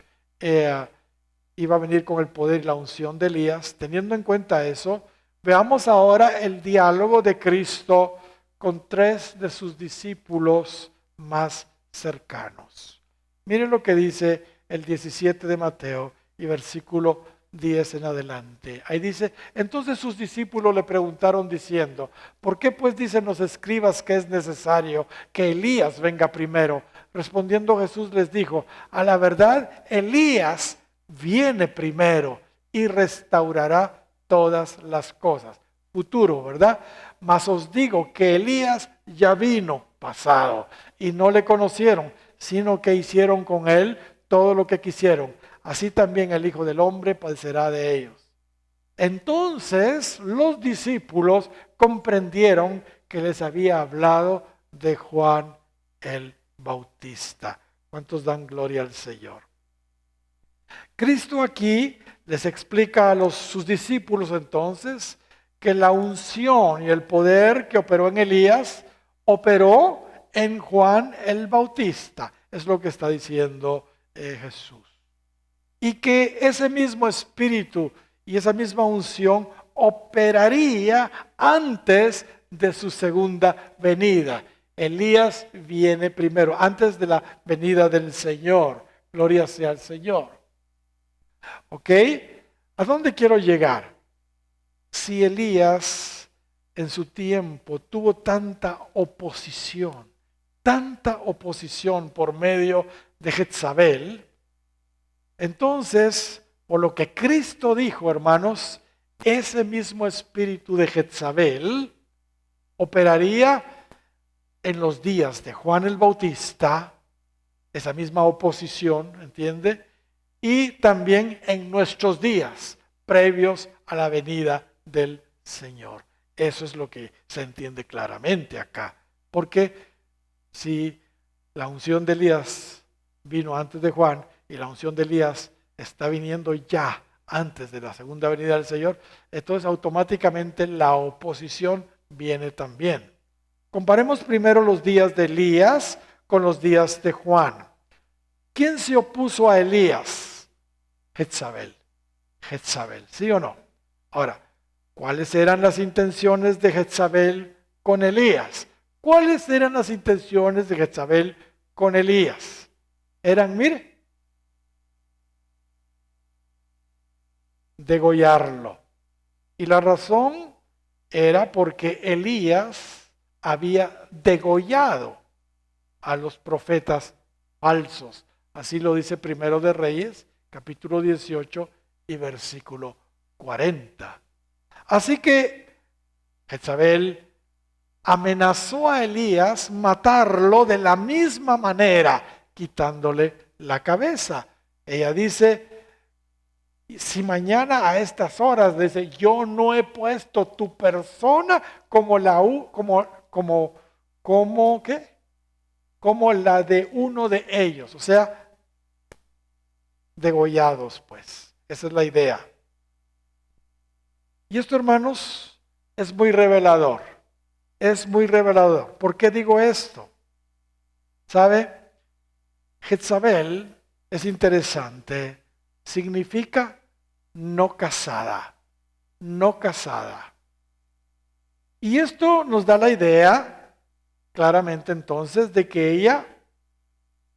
Iba a venir con el poder y la unción de Elías. Teniendo en cuenta eso, veamos ahora el diálogo de Cristo con tres de sus discípulos más cercanos. Miren lo que dice el 17 de Mateo y versículo 10 en adelante. Ahí dice, entonces sus discípulos le preguntaron diciendo, ¿por qué pues dicen los escribas que es necesario que Elías venga primero? Respondiendo Jesús les dijo, a la verdad Elías viene primero y restaurará todas las cosas. Futuro, ¿verdad? Mas os digo que Elías ya vino, pasado, y no le conocieron, sino que hicieron con él todo lo que quisieron. Así también el Hijo del Hombre padecerá de ellos. Entonces los discípulos comprendieron que les había hablado de Juan el Bautista. ¿Cuántos dan gloria al Señor? Cristo aquí les explica a sus discípulos entonces que la unción y el poder que operó en Elías operó en Juan el Bautista. Es lo que está diciendo Jesús. Y que ese mismo espíritu y esa misma unción operaría antes de su segunda venida. Elías viene primero, antes de la venida del Señor. Gloria sea al Señor. ¿Ok? ¿A dónde quiero llegar? Si Elías en su tiempo tuvo tanta oposición por medio de Jezabel, entonces, por lo que Cristo dijo, hermanos, ese mismo espíritu de Jezabel operaría en los días de Juan el Bautista, esa misma oposición, ¿entiende? Y también en nuestros días, previos a la venida del Señor. Eso es lo que se entiende claramente acá. Porque si la unción de Elías vino antes de Juan y la unción de Elías está viniendo ya antes de la segunda venida del Señor, entonces automáticamente la oposición viene también. Comparemos primero los días de Elías con los días de Juan. ¿Quién se opuso a Elías? Jezabel. Jezabel, ¿sí o no? Ahora, ¿cuáles eran las intenciones de Jezabel con Elías? ¿Cuáles eran las intenciones de Jezabel con Elías? Eran, mire, degollarlo. Y la razón era porque Elías había degollado a los profetas falsos. Así lo dice Primero de Reyes, capítulo 18 y versículo 40. Así que Jezabel amenazó a Elías matarlo de la misma manera, quitándole la cabeza. Ella dice, si mañana a estas horas, dice, yo no he puesto tu persona como ¿qué? Como la de uno de ellos, o sea, degollados, pues. Esa es la idea. Y esto, hermanos, es muy revelador. Es muy revelador. ¿Por qué digo esto? ¿Sabe? Jezabel es interesante. Significa no casada. No casada. Y esto nos da la idea, claramente entonces, de que ella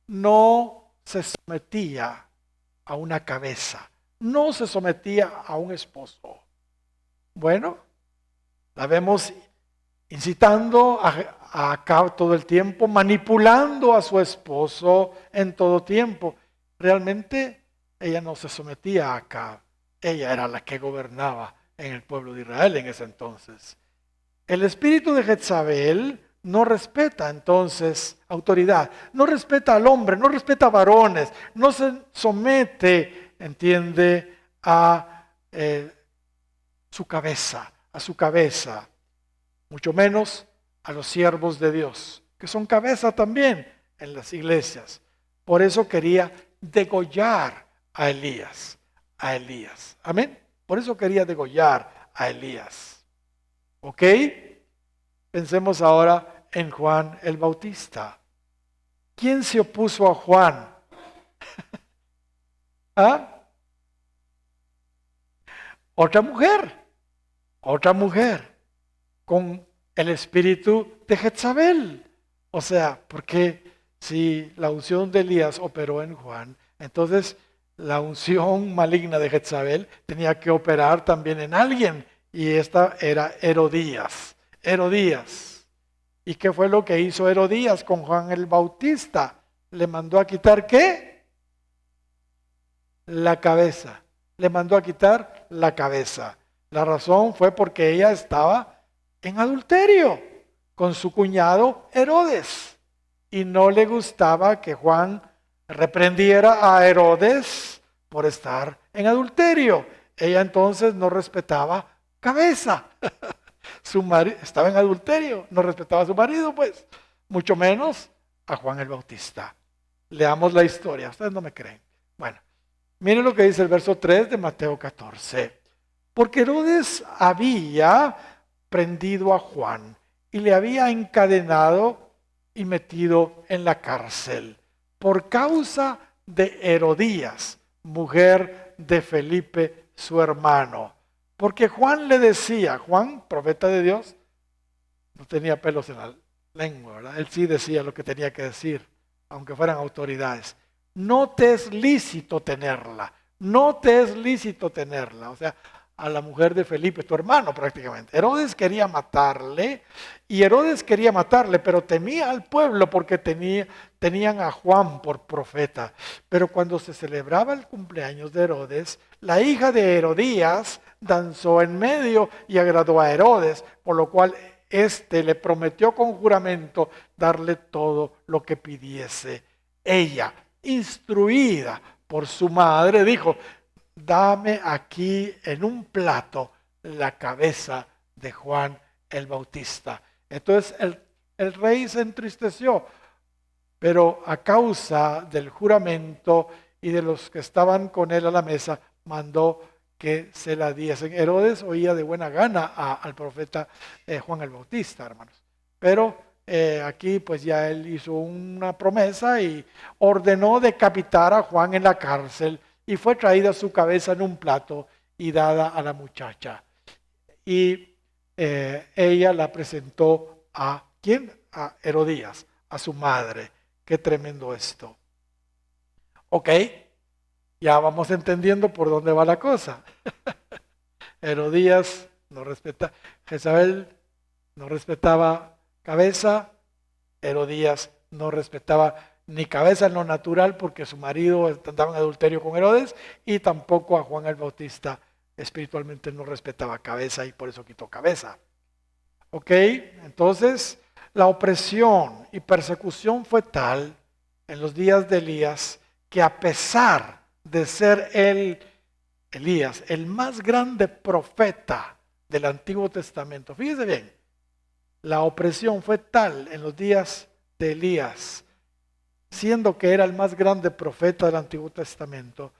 no se sometía a una cabeza. No se sometía a un esposo. Bueno, la vemos incitando a Acab todo el tiempo, manipulando a su esposo en todo tiempo. Realmente ella no se sometía a Acab, ella era la que gobernaba en el pueblo de Israel en ese entonces. El espíritu de Jezabel no respeta entonces autoridad, no respeta al hombre, no respeta a varones, no se somete, entiende, a su cabeza, mucho menos a los siervos de Dios, que son cabeza también en las iglesias. Por eso quería degollar a Elías, Amén. Por eso quería degollar a Elías. ¿Ok? Pensemos ahora en Juan el Bautista. ¿Quién se opuso a Juan? ¿Ah? Otra mujer, con el espíritu de Jezabel. O sea, porque si la unción de Elías operó en Juan, entonces la unción maligna de Jezabel tenía que operar también en alguien, y esta era Herodías. Herodías. ¿Y qué fue lo que hizo Herodías con Juan el Bautista? Le mandó a quitar ¿qué? La cabeza. Le mandó a quitar la cabeza. La razón fue porque ella estaba en adulterio con su cuñado Herodes. Y no le gustaba que Juan reprendiera a Herodes por estar en adulterio. Ella entonces no respetaba cabeza. Su marido estaba en adulterio, no respetaba a su marido, pues, mucho menos a Juan el Bautista. Leamos la historia, ustedes no me creen. Bueno, miren lo que dice el verso 3 de Mateo 14. Porque Herodes había prendido a Juan y le había encadenado y metido en la cárcel por causa de Herodías, mujer de Felipe, su hermano. Porque Juan le decía, Juan, profeta de Dios, no tenía pelos en la lengua, ¿verdad? Él sí decía lo que tenía que decir, aunque fueran autoridades. No te es lícito tenerla, no te es lícito tenerla. O sea, a la mujer de Felipe, tu hermano prácticamente. Herodes quería matarle, pero temía al pueblo porque tenían a Juan por profeta. Pero cuando se celebraba el cumpleaños de Herodes, la hija de Herodías danzó en medio y agradó a Herodes, por lo cual éste le prometió con juramento darle todo lo que pidiese. Ella, instruida por su madre, dijo: dame aquí en un plato la cabeza de Juan el Bautista. Entonces el rey se entristeció, pero a causa del juramento y de los que estaban con él a la mesa, mandó que se la diesen. Herodes oía de buena gana al profeta Juan el Bautista, hermanos. Pero aquí pues ya él hizo una promesa y ordenó decapitar a Juan en la cárcel y fue traída su cabeza en un plato y dada a la muchacha. Y ella la presentó a ¿quién? A Herodías, a su madre. Qué tremendo esto. Ok, ya vamos entendiendo por dónde va la cosa. Herodías no respeta, Jezabel no respetaba cabeza, Herodías no respetaba ni cabeza en lo natural porque su marido andaba en adulterio con Herodes y tampoco a Juan el Bautista espiritualmente no respetaba cabeza y por eso quitó cabeza. Ok, entonces la opresión y persecución fue tal en los días de Elías que a pesar de ser Elías el más grande profeta del Antiguo Testamento, fíjese bien, la opresión fue tal en los días de Elías, siendo que era el más grande profeta del Antiguo Testamento,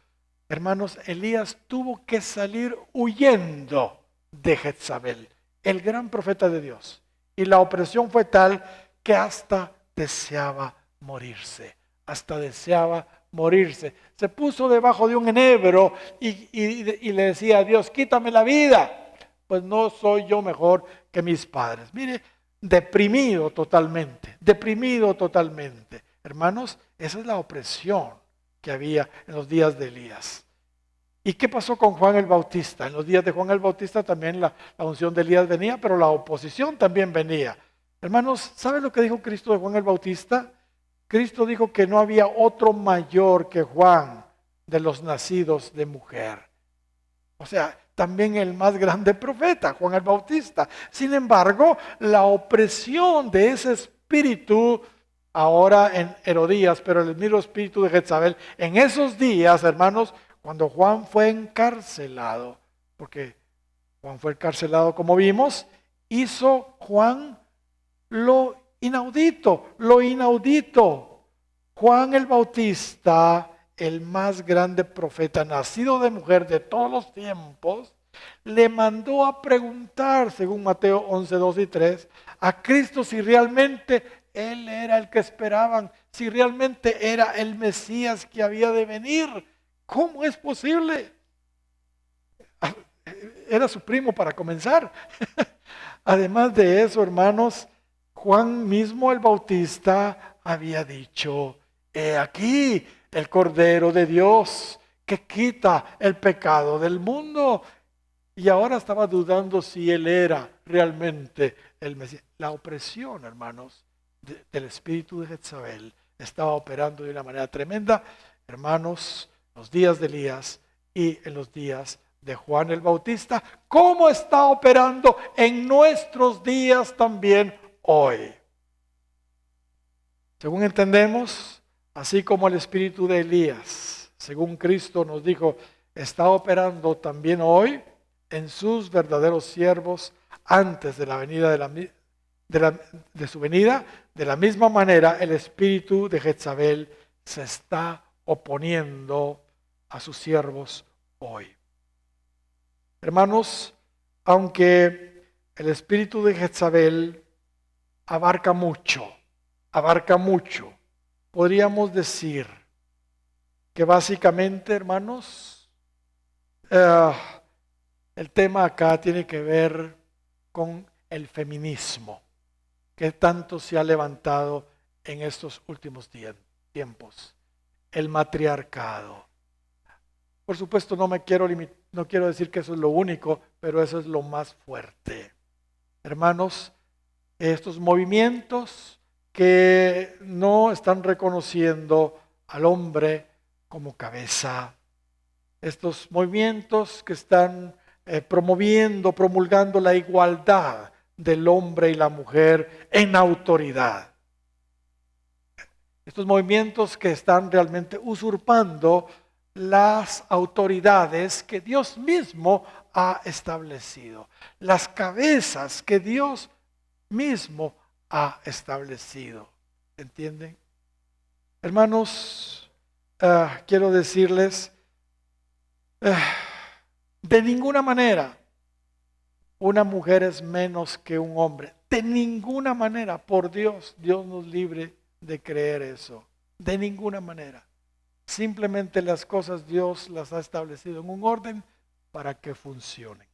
hermanos, Elías tuvo que salir huyendo de Jezabel, el gran profeta de Dios. Y la opresión fue tal que hasta deseaba morirse, hasta deseaba morirse. Se puso debajo de un enebro y le decía a Dios, quítame la vida, pues no soy yo mejor que mis padres. Mire, deprimido totalmente, deprimido totalmente. Hermanos, esa es la opresión que había en los días de Elías. ¿Y qué pasó con Juan el Bautista? En los días de Juan el Bautista también la unción de Elías venía, pero la oposición también venía. Hermanos, ¿saben lo que dijo Cristo de Juan el Bautista? Cristo dijo que no había otro mayor que Juan de los nacidos de mujer. O sea, también el más grande profeta, Juan el Bautista. Sin embargo, la opresión de ese espíritu, ahora en Herodías, pero el mismo espíritu de Jezabel, en esos días, hermanos, cuando Juan fue encarcelado, porque Juan fue encarcelado como vimos, hizo Juan lo inaudito, lo inaudito. Juan el Bautista, el más grande profeta nacido de mujer de todos los tiempos, le mandó a preguntar, según Mateo 11, 2 y 3, a Cristo si realmente Él era el que esperaban, si realmente era el Mesías que había de venir. ¿Cómo es posible? Era su primo para comenzar. Además de eso, hermanos, Juan mismo el Bautista había dicho, he aquí el Cordero de Dios que quita el pecado del mundo. Y ahora estaba dudando si él era realmente el Mesías. La opresión, hermanos, del espíritu de Jezabel estaba operando de una manera tremenda, hermanos, los días de Elías y en los días de Juan el Bautista, ¿cómo está operando en nuestros días también hoy? Según entendemos, así como el espíritu de Elías, según Cristo nos dijo, está operando también hoy en sus verdaderos siervos antes de la venida de su venida, de la misma manera el espíritu de Jezabel se está oponiendo a sus siervos hoy. Hermanos, aunque el espíritu de Jezabel abarca mucho, podríamos decir que básicamente, hermanos, el tema acá tiene que ver con el feminismo, que tanto se ha levantado en estos últimos tiempos, el matriarcado. Por supuesto, no quiero decir que eso es lo único, pero eso es lo más fuerte. Hermanos, estos movimientos que no están reconociendo al hombre como cabeza, estos movimientos que están promulgando la igualdad del hombre y la mujer en autoridad. Estos movimientos que están realmente usurpando las autoridades que Dios mismo ha establecido, las cabezas que Dios mismo ha establecido. ¿Entienden? Hermanos, quiero decirles, de ninguna manera una mujer es menos que un hombre. De ninguna manera, por Dios, Dios nos libre de creer eso. De ninguna manera. Simplemente las cosas Dios las ha establecido en un orden para que funcionen.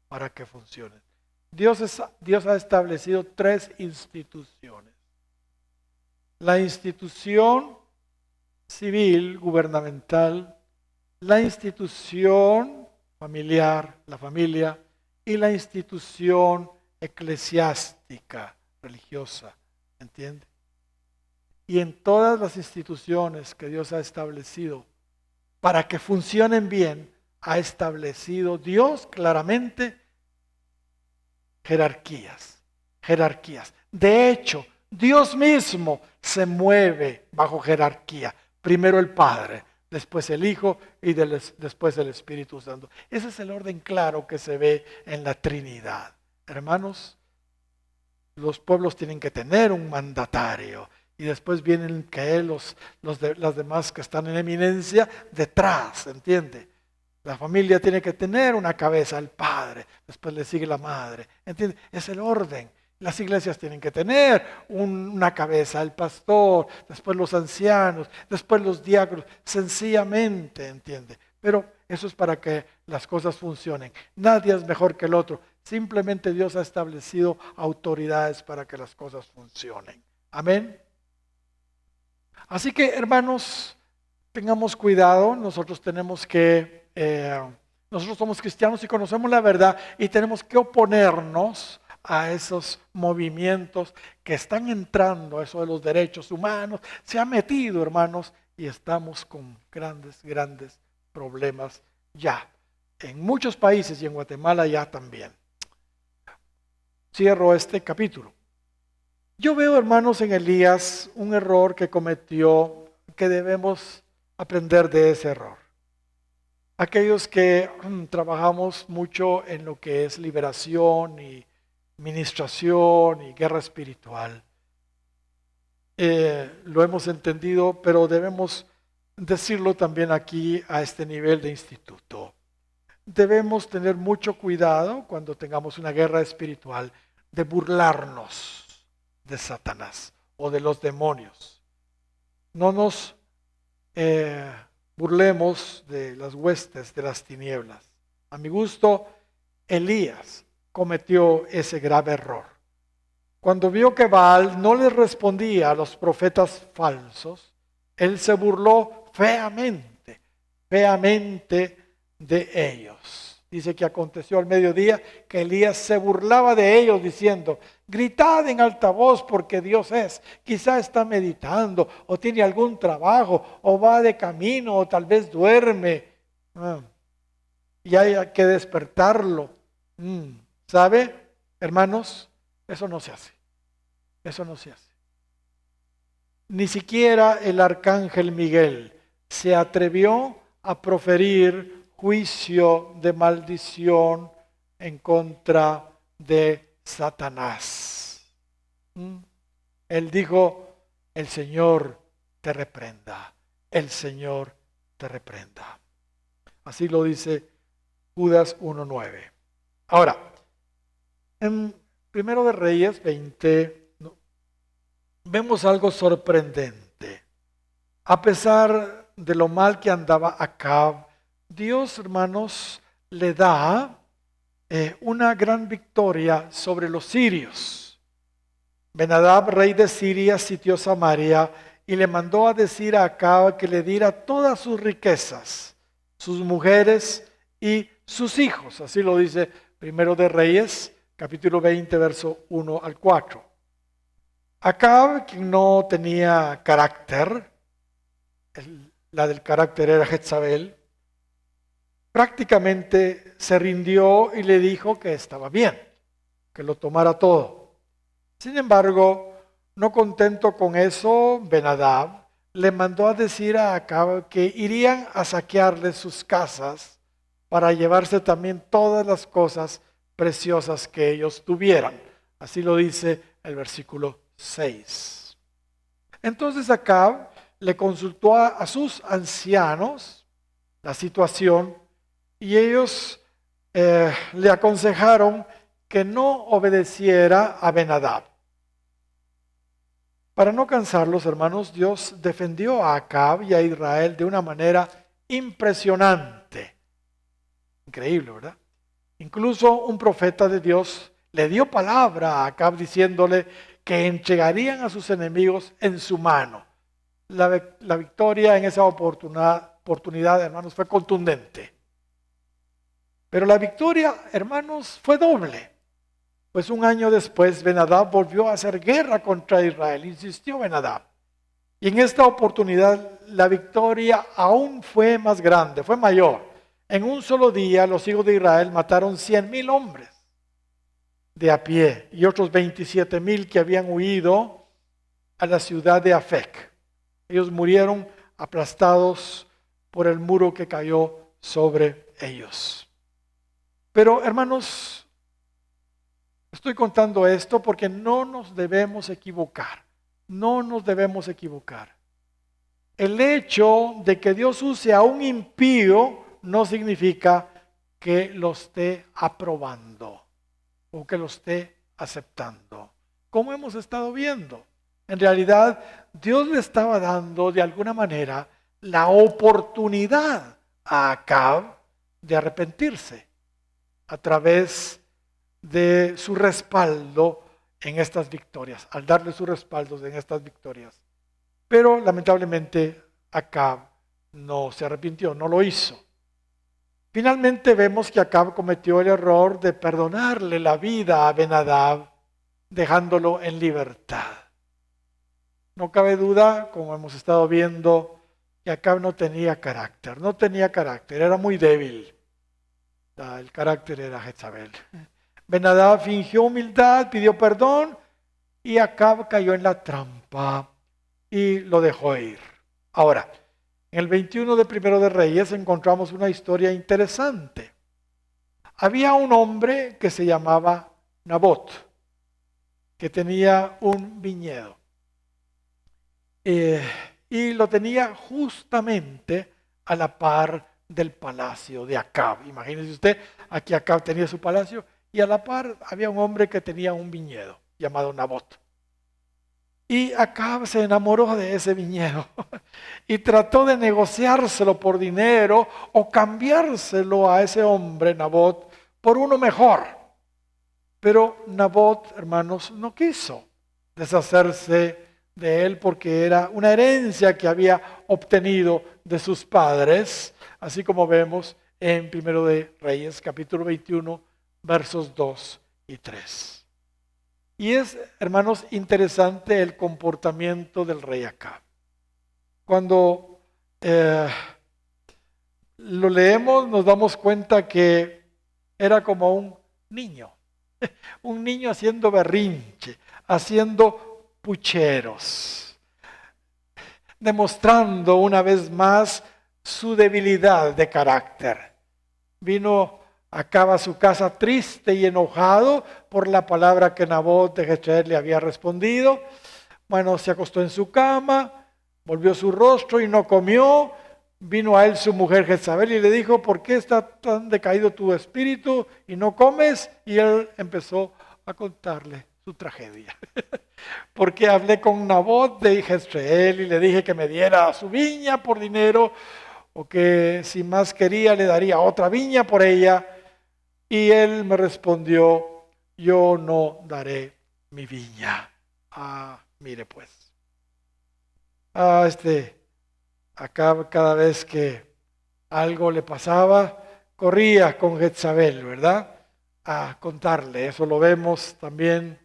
Para que funcionen. Dios ha establecido 3 instituciones. La institución civil, gubernamental, la institución familiar, la familia, y la institución eclesiástica, religiosa, ¿entiende? Y en todas las instituciones que Dios ha establecido, para que funcionen bien, ha establecido Dios claramente jerarquías. De hecho, Dios mismo se mueve bajo jerarquía. Primero el Padre, después el Hijo y después el Espíritu Santo. Ese es el orden claro que se ve en la Trinidad. Hermanos, los pueblos tienen que tener un mandatario y después vienen que las demás que están en eminencia detrás, ¿entiende? La familia tiene que tener una cabeza, el padre, después le sigue la madre, ¿entiende? Es el orden. Las iglesias tienen que tener una cabeza, el pastor, después los ancianos, después los diáconos, sencillamente, ¿entiende? Pero eso es para que las cosas funcionen. Nadie es mejor que el otro. Simplemente Dios ha establecido autoridades para que las cosas funcionen. Amén. Así que, hermanos, tengamos cuidado. Nosotros somos cristianos y conocemos la verdad y tenemos que oponernos a esos movimientos que están entrando, eso de los derechos humanos. Se ha metido, hermanos, y estamos con grandes problemas ya. En muchos países y en Guatemala ya también. Cierro este capítulo. Yo veo, hermanos, en Elías un error que cometió, que debemos aprender de ese error. Aquellos que trabajamos mucho en lo que es liberación y ministración y guerra espiritual, lo hemos entendido, pero debemos decirlo también aquí a este nivel de instituto. Debemos tener mucho cuidado cuando tengamos una guerra espiritual de burlarnos de Satanás o de los demonios. No nos burlemos de las huestes de las tinieblas. A mi gusto, Elías cometió ese grave error. Cuando vio que Baal no le respondía a los profetas falsos, él se burló feamente de ellos. Dice que aconteció al mediodía que Elías se burlaba de ellos diciendo: gritad en alta voz porque Dios es. Quizá está meditando o tiene algún trabajo o va de camino o tal vez duerme. Y hay que despertarlo. ¿Sabe, hermanos? Eso no se hace. Eso no se hace. Ni siquiera el arcángel Miguel se atrevió a proferir juicio de maldición en contra de Satanás. Él dijo: el Señor te reprenda, el Señor te reprenda. Así lo dice Judas 1:9. Ahora, en 1 de Reyes 20 vemos algo sorprendente. A pesar de lo mal que andaba Acab, Dios, hermanos, le da una gran victoria sobre los sirios. Ben-Hadad, rey de Siria, sitió Samaria y le mandó a decir a Acab que le diera todas sus riquezas, sus mujeres y sus hijos. Así lo dice 1 de Reyes, capítulo 20, verso 1 al 4. Acab, quien no tenía carácter, la del carácter era Jezabel, prácticamente se rindió y le dijo que estaba bien, que lo tomara todo. Sin embargo, no contento con eso, Ben-Hadad le mandó a decir a Acab que irían a saquearle sus casas para llevarse también todas las cosas preciosas que ellos tuvieran. Así lo dice el versículo 6. Entonces Acab le consultó a sus ancianos la situación y ellos le aconsejaron que no obedeciera a Ben-Hadad. Para no cansarlos, hermanos, Dios defendió a Acab y a Israel de una manera impresionante. Increíble, ¿verdad? Incluso un profeta de Dios le dio palabra a Acab diciéndole que entregarían a sus enemigos en su mano. La victoria en esa oportunidad, hermanos, fue contundente. Pero la victoria, hermanos, fue doble. Pues un año después, Ben-Hadad volvió a hacer guerra contra Israel, insistió Ben-Hadad. Y en esta oportunidad, la victoria aún fue más grande, fue mayor. En un solo día, los hijos de Israel mataron 100,000 hombres de a pie y otros 27,000 que habían huido a la ciudad de Afec. Ellos murieron aplastados por el muro que cayó sobre ellos. Pero, hermanos, estoy contando esto porque no nos debemos equivocar. No nos debemos equivocar. El hecho de que Dios use a un impío no significa que lo esté aprobando o que lo esté aceptando. Como hemos estado viendo, en realidad Dios le estaba dando de alguna manera la oportunidad a Acab de arrepentirse a través de su respaldo en estas victorias, al darle su respaldo en estas victorias. Pero lamentablemente Acab no se arrepintió, no lo hizo. Finalmente vemos que Acab cometió el error de perdonarle la vida a Ben-Hadad, dejándolo en libertad. No cabe duda, como hemos estado viendo, que Acab no tenía carácter, era muy débil. El carácter era Jezabel. Ben-Hadad fingió humildad, pidió perdón y Acab cayó en la trampa y lo dejó ir. Ahora, en el 21 de Primero de Reyes encontramos una historia interesante. Había un hombre que se llamaba Nabot, que tenía un viñedo. Y lo tenía justamente a la par del palacio de Acab. Imagínese usted, aquí Acab tenía su palacio y a la par había un hombre que tenía un viñedo llamado Nabot. Y Acab se enamoró de ese viñedo y trató de negociárselo por dinero o cambiárselo a ese hombre, Nabot, por uno mejor. Pero Nabot, hermanos, no quiso deshacerse de él porque era una herencia que había obtenido de sus padres, así como vemos en 1 de Reyes, capítulo 21, versos 2 y 3. Y es, hermanos, interesante el comportamiento del rey Acab. Cuando lo leemos nos damos cuenta que era como un niño haciendo berrinche, haciendo pucheros, demostrando una vez más su debilidad de carácter. Vino Acab a su casa triste y enojado por la palabra que Nabot de Jezreel le había respondido. Bueno, se acostó en su cama, volvió su rostro y no comió. Vino a él su mujer Jezabel y le dijo, ¿por qué está tan decaído tu espíritu y no comes? Y él empezó a contarle su tragedia. Porque hablé con Nabot de Jezreel y le dije que me diera su viña por dinero, o que si más quería le daría otra viña por ella. Y él me respondió, yo no daré mi viña. Mire pues. Acá cada vez que algo le pasaba, corría con Jezabel, ¿verdad? A contarle. Eso lo vemos también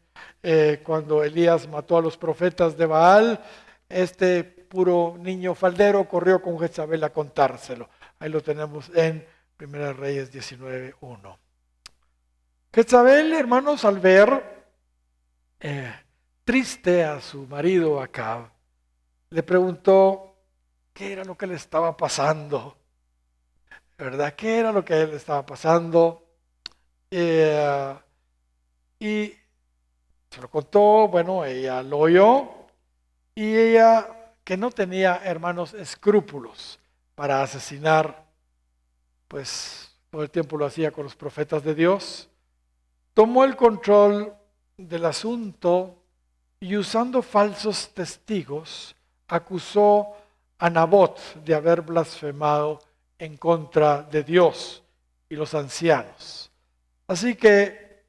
cuando Elías mató a los profetas de Baal. Este puro niño faldero corrió con Jezabel a contárselo. Ahí lo tenemos en 1 Reyes 19:1. Jezabel, hermanos, al ver triste a su marido Acab, le preguntó qué era lo que le estaba pasando, ¿verdad? ¿Qué era lo que le estaba pasando? Y se lo contó, bueno, ella lo oyó y ella, que no tenía, hermanos, escrúpulos para asesinar, pues todo el tiempo lo hacía con los profetas de Dios. tomó el control del asunto y usando falsos testigos acusó a Nabot de haber blasfemado en contra de Dios y los ancianos. Así que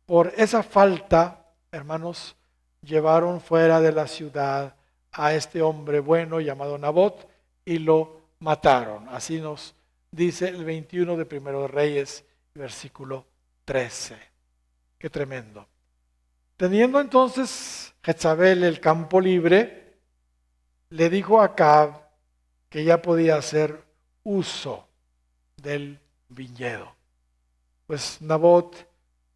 por esa falta, hermanos, llevaron fuera de la ciudad a este hombre bueno llamado Nabot y lo mataron. Así nos dice el 21 de Primero de Reyes, versículo 13. Qué tremendo. Teniendo entonces Jezabel el campo libre, le dijo a Acab que ya podía hacer uso del viñedo. Pues Nabot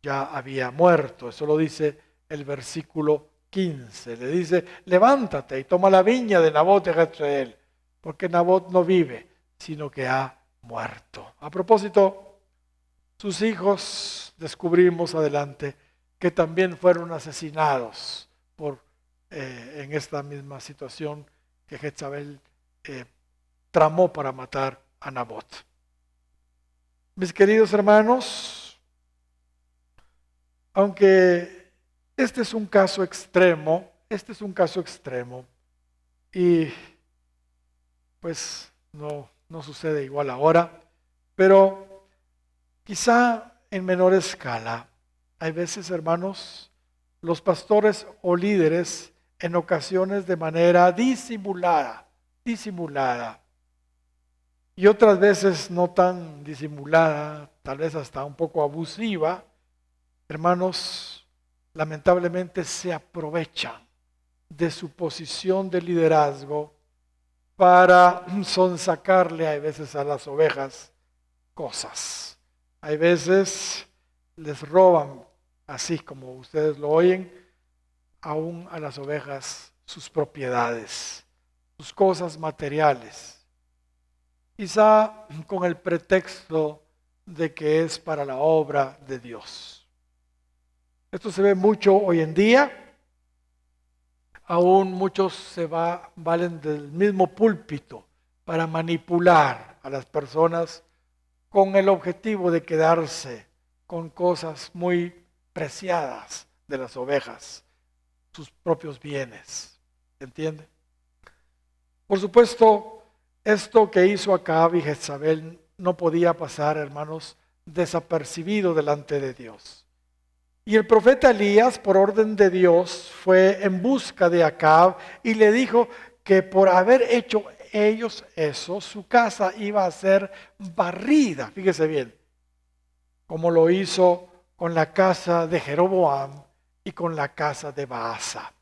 ya había muerto, eso lo dice el versículo 15. Le dice, levántate y toma la viña de Nabot de Jezreel, porque Nabot no vive, sino que ha muerto. A propósito, sus hijos, descubrimos adelante, que también fueron asesinados en esta misma situación que Jezabel tramó para matar a Nabot. Mis queridos hermanos, aunque este es un caso extremo, y pues no sucede igual ahora, pero quizá en menor escala. Hay veces, hermanos, los pastores o líderes en ocasiones de manera disimulada, y otras veces no tan disimulada, tal vez hasta un poco abusiva, hermanos, lamentablemente se aprovechan de su posición de liderazgo para sonsacarle a veces a las ovejas cosas. Hay veces les roban, así como ustedes lo oyen, aún a las ovejas sus propiedades, sus cosas materiales. Quizá con el pretexto de que es para la obra de Dios. Esto se ve mucho hoy en día. Aún muchos valen del mismo púlpito para manipular a las personas con el objetivo de quedarse con cosas muy preciadas de las ovejas, sus propios bienes. ¿Entiende? Por supuesto, esto que hizo Acab y Jezabel no podía pasar, hermanos, desapercibido delante de Dios. Y el profeta Elías, por orden de Dios, fue en busca de Acab y le dijo que por haber hecho ellos eso, su casa iba a ser barrida. Fíjese bien, como lo hizo con la casa de Jeroboam y con la casa de Baasa.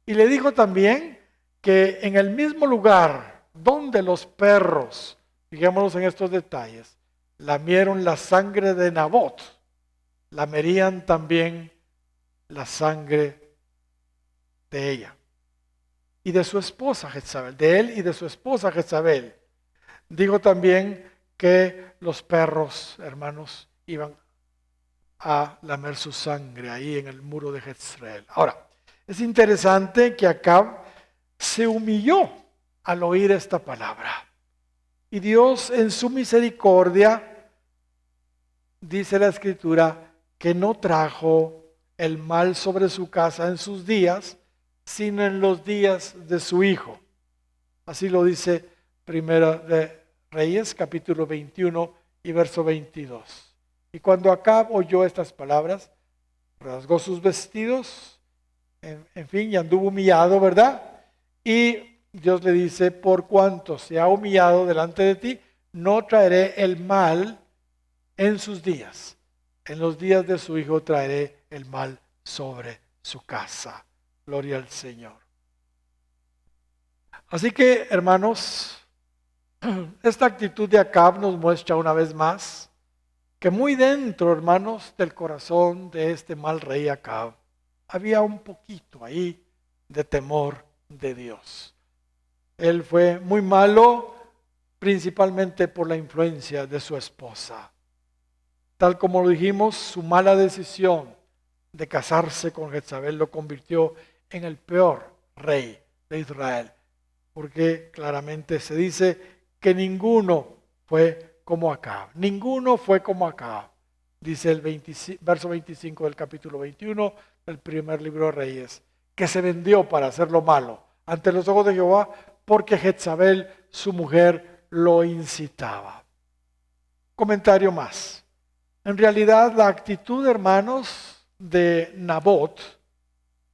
Y le dijo también que en el mismo lugar donde los perros, fijémonos en estos detalles, lamieron la sangre de Nabot, lamerían también la sangre de ella y de su esposa Jezabel, de él y de su esposa Jezabel. Dijo también que los perros, hermanos, iban a lamer su sangre ahí en el muro de Jezreel. Ahora, es interesante que Acab se humilló al oír esta palabra. Y Dios en su misericordia, dice la Escritura, que no trajo el mal sobre su casa en sus días, sino en los días de su hijo. Así lo dice Primera de Reyes, capítulo 21 y verso 22. Y cuando Acab oyó estas palabras, rasgó sus vestidos, en fin, y anduvo humillado, ¿verdad? Y Dios le dice, por cuanto se ha humillado delante de ti, no traeré el mal en sus días. En los días de su hijo traeré el mal sobre su casa. Gloria al Señor. Así que, hermanos, esta actitud de Acab nos muestra una vez más que muy dentro, hermanos, del corazón de este mal rey Acab, había un poquito ahí de temor de Dios. Él fue muy malo, principalmente por la influencia de su esposa. Tal como lo dijimos, su mala decisión de casarse con Jezabel lo convirtió en el peor rey de Israel, porque claramente se dice que ninguno fue como Acab. Ninguno fue como Acab. dice el verso 25 del capítulo 21 del primer libro de Reyes, que se vendió para hacer lo malo ante los ojos de Jehová porque Jezabel, su mujer, lo incitaba. Comentario más. En realidad, la actitud, hermanos, de Nabot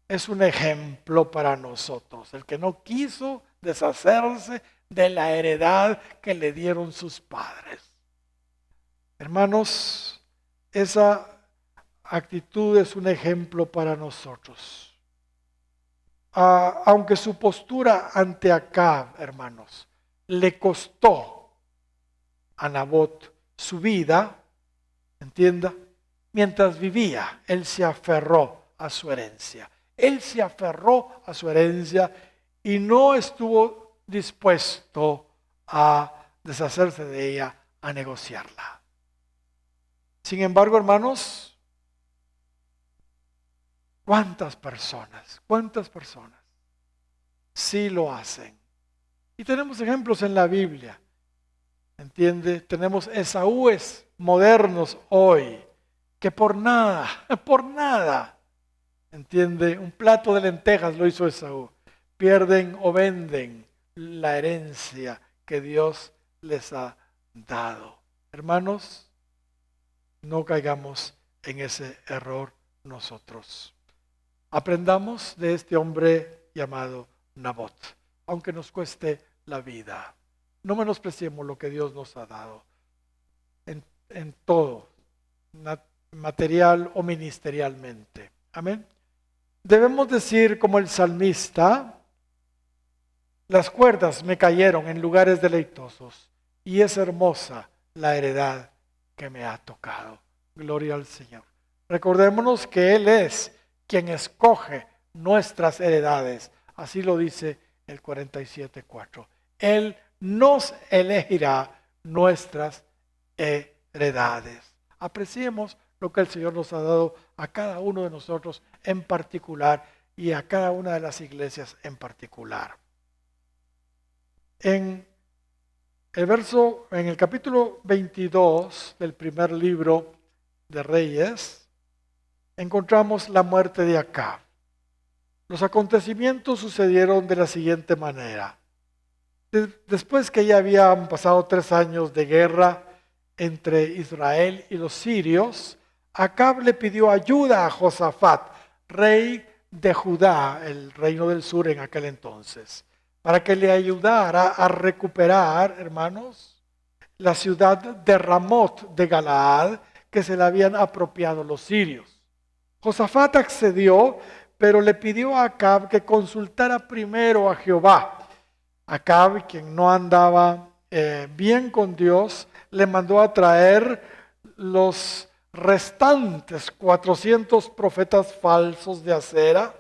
es un ejemplo para nosotros. El que no quiso deshacerse de la heredad que le dieron sus padres. Hermanos, esa actitud es un ejemplo para nosotros. Aunque su postura ante Acab, hermanos, le costó a Nabot su vida, entienda, mientras vivía, él se aferró a su herencia. Él se aferró a su herencia y no estuvo dispuesto a deshacerse de ella, a negociarla. Sin embargo, hermanos, ¿cuántas personas sí lo hacen? Y tenemos ejemplos en la Biblia, ¿entiende? Tenemos Esaúes modernos hoy, que por nada, ¿entiende? Un plato de lentejas lo hizo Esaú. Pierden o venden la herencia que Dios les ha dado. Hermanos, no caigamos en ese error nosotros. Aprendamos de este hombre llamado Nabot, aunque nos cueste la vida. No menospreciemos lo que Dios nos ha dado en todo, material o ministerialmente. Amén. Debemos decir como el salmista, las cuerdas me cayeron en lugares deleitosos y es hermosa la heredad que me ha tocado. Gloria al Señor. Recordémonos que Él es quien escoge nuestras heredades. Así lo dice el 47:4. Él nos elegirá nuestras heredades. Apreciemos lo que el Señor nos ha dado a cada uno de nosotros en particular y a cada una de las iglesias en particular. En el capítulo 22 del primer libro de Reyes, encontramos la muerte de Acab. Los acontecimientos sucedieron de la siguiente manera. Después que ya habían pasado 3 años de guerra entre Israel y los sirios, Acab le pidió ayuda a Josafat, rey de Judá, el reino del sur en aquel entonces, para que le ayudara a recuperar, hermanos, la ciudad de Ramot de Galaad, que se la habían apropiado los sirios. Josafat accedió, pero le pidió a Acab que consultara primero a Jehová. Acab, quien no andaba bien con Dios, le mandó a traer los restantes 400 profetas falsos de acera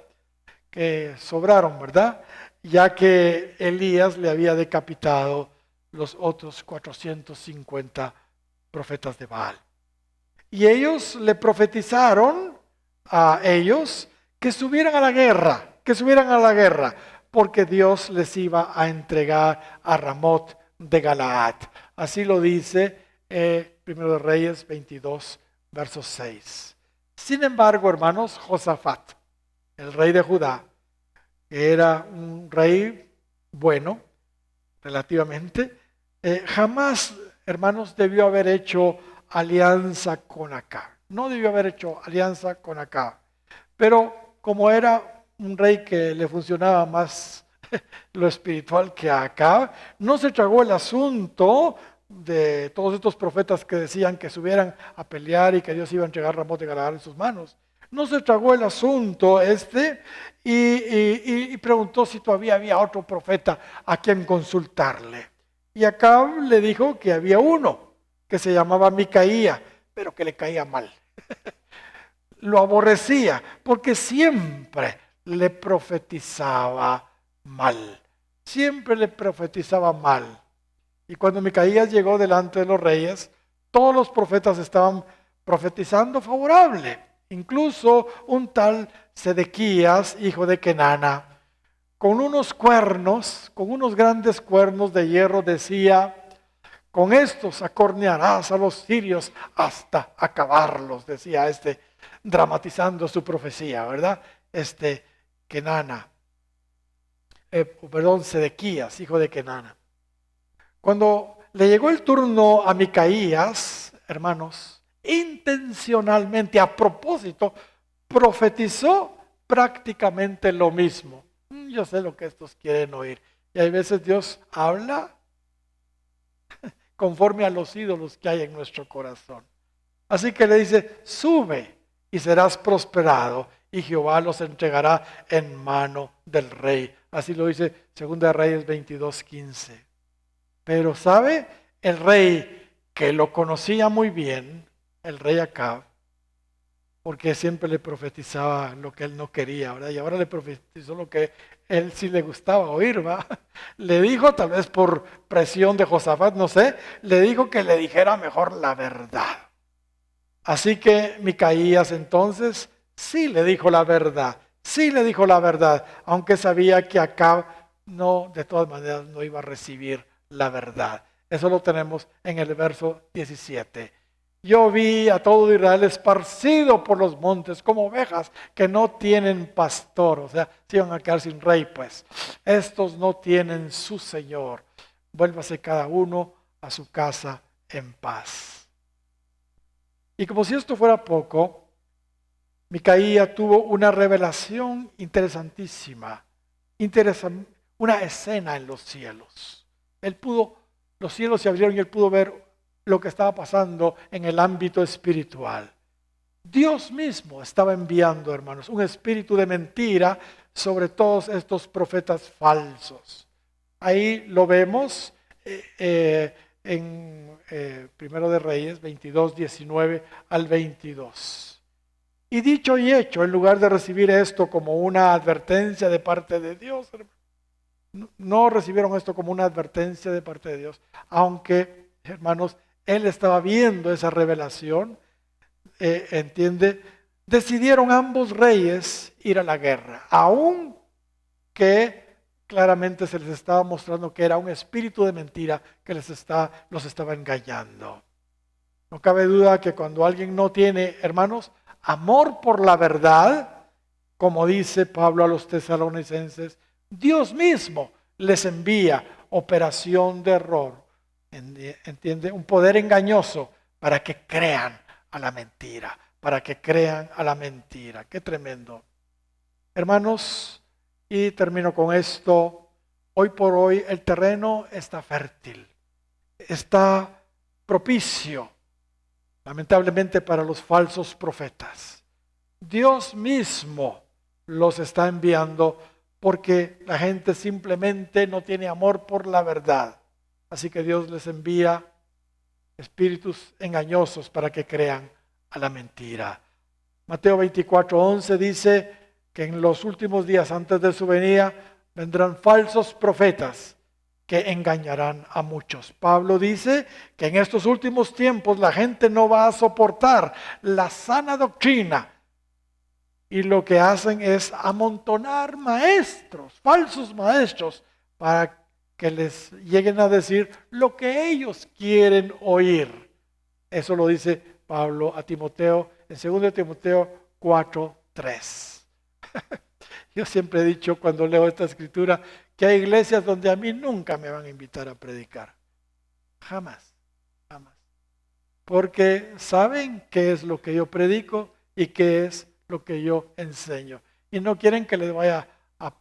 que sobraron, ¿verdad? Ya que Elías le había decapitado los otros 450 profetas de Baal. Y ellos le profetizaron a ellos que subieran a la guerra, porque Dios les iba a entregar a Ramot de Galaad. Así lo dice 1 de Reyes 22, verso 6. Sin embargo, hermanos, Josafat, el rey de Judá, que era un rey bueno, relativamente, jamás, hermanos, debió haber hecho alianza con Acab. No debió haber hecho alianza con Acab. Pero como era un rey que le funcionaba más lo espiritual que a Acab, no se tragó el asunto de todos estos profetas que decían que subieran a pelear y que Dios iba a entregar Ramot de Galaad en sus manos. No se tragó el asunto y preguntó si todavía había otro profeta a quien consultarle. Y Acab le dijo que había uno que se llamaba Micaía, pero que le caía mal. Lo aborrecía porque siempre le profetizaba mal. Siempre le profetizaba mal. Y cuando Micaías llegó delante de los reyes, todos los profetas estaban profetizando favorable. Incluso un tal Sedequías, hijo de Kenana, con unos grandes cuernos de hierro, decía: con estos acornearás a los sirios hasta acabarlos, decía dramatizando su profecía, ¿verdad? Sedequías, hijo de Kenana. Cuando le llegó el turno a Micaías, hermanos, intencionalmente, a propósito, profetizó prácticamente lo mismo. Yo sé lo que estos quieren oír. Y hay veces Dios habla conforme a los ídolos que hay en nuestro corazón. Así que le dice, sube y serás prosperado, y Jehová los entregará en mano del rey. Así lo dice 2 Reyes 22:15. Pero ¿sabe? El rey que lo conocía muy bien, el rey Acab, porque siempre le profetizaba lo que él no quería, ¿verdad? Y ahora le profetizó lo que él sí le gustaba oír, ¿va? Le dijo, tal vez por presión de Josafat, no sé, le dijo que le dijera mejor la verdad. Así que Micaías entonces sí le dijo la verdad, aunque sabía que Acab no, de todas maneras, no iba a recibir la verdad. Eso lo tenemos en el verso 17. Yo vi a todo Israel esparcido por los montes como ovejas que no tienen pastor. O sea, se iban a quedar sin rey, pues. Estos no tienen su Señor. Vuélvase cada uno a su casa en paz. Y como si esto fuera poco, Micaía tuvo una revelación interesantísima, una escena en los cielos. Los cielos se abrieron y él pudo ver lo que estaba pasando en el ámbito espiritual. Dios mismo estaba enviando, hermanos, un espíritu de mentira sobre todos estos profetas falsos. Ahí lo vemos en Primero de Reyes 22, 19 al 22. Y dicho y hecho, en lugar de recibir esto como una advertencia de parte de Dios, no recibieron esto como una advertencia de parte de Dios, aunque, hermanos, él estaba viendo esa revelación, entiende, decidieron ambos reyes ir a la guerra, aun que claramente se les estaba mostrando que era un espíritu de mentira que los estaba engañando. No cabe duda que cuando alguien no tiene, hermanos, amor por la verdad, como dice Pablo a los tesalonicenses, Dios mismo les envía operación de error, ¿entiende? Un poder engañoso para que crean a la mentira, Qué tremendo. Hermanos, y termino con esto. Hoy por hoy el terreno está fértil, está propicio, lamentablemente, para los falsos profetas. Dios mismo los está enviando porque la gente simplemente no tiene amor por la verdad. Así que Dios les envía espíritus engañosos para que crean a la mentira. Mateo 24:11 dice que en los últimos días antes de su venida vendrán falsos profetas que engañarán a muchos. Pablo dice que en estos últimos tiempos la gente no va a soportar la sana doctrina y lo que hacen es amontonar maestros, falsos maestros, para que les lleguen a decir lo que ellos quieren oír. Eso lo dice Pablo a Timoteo en 2 Timoteo 4:3. Yo siempre he dicho cuando leo esta escritura que hay iglesias donde a mí nunca me van a invitar a predicar. Jamás. Porque saben qué es lo que yo predico y qué es lo que yo enseño. Y no quieren que les vaya a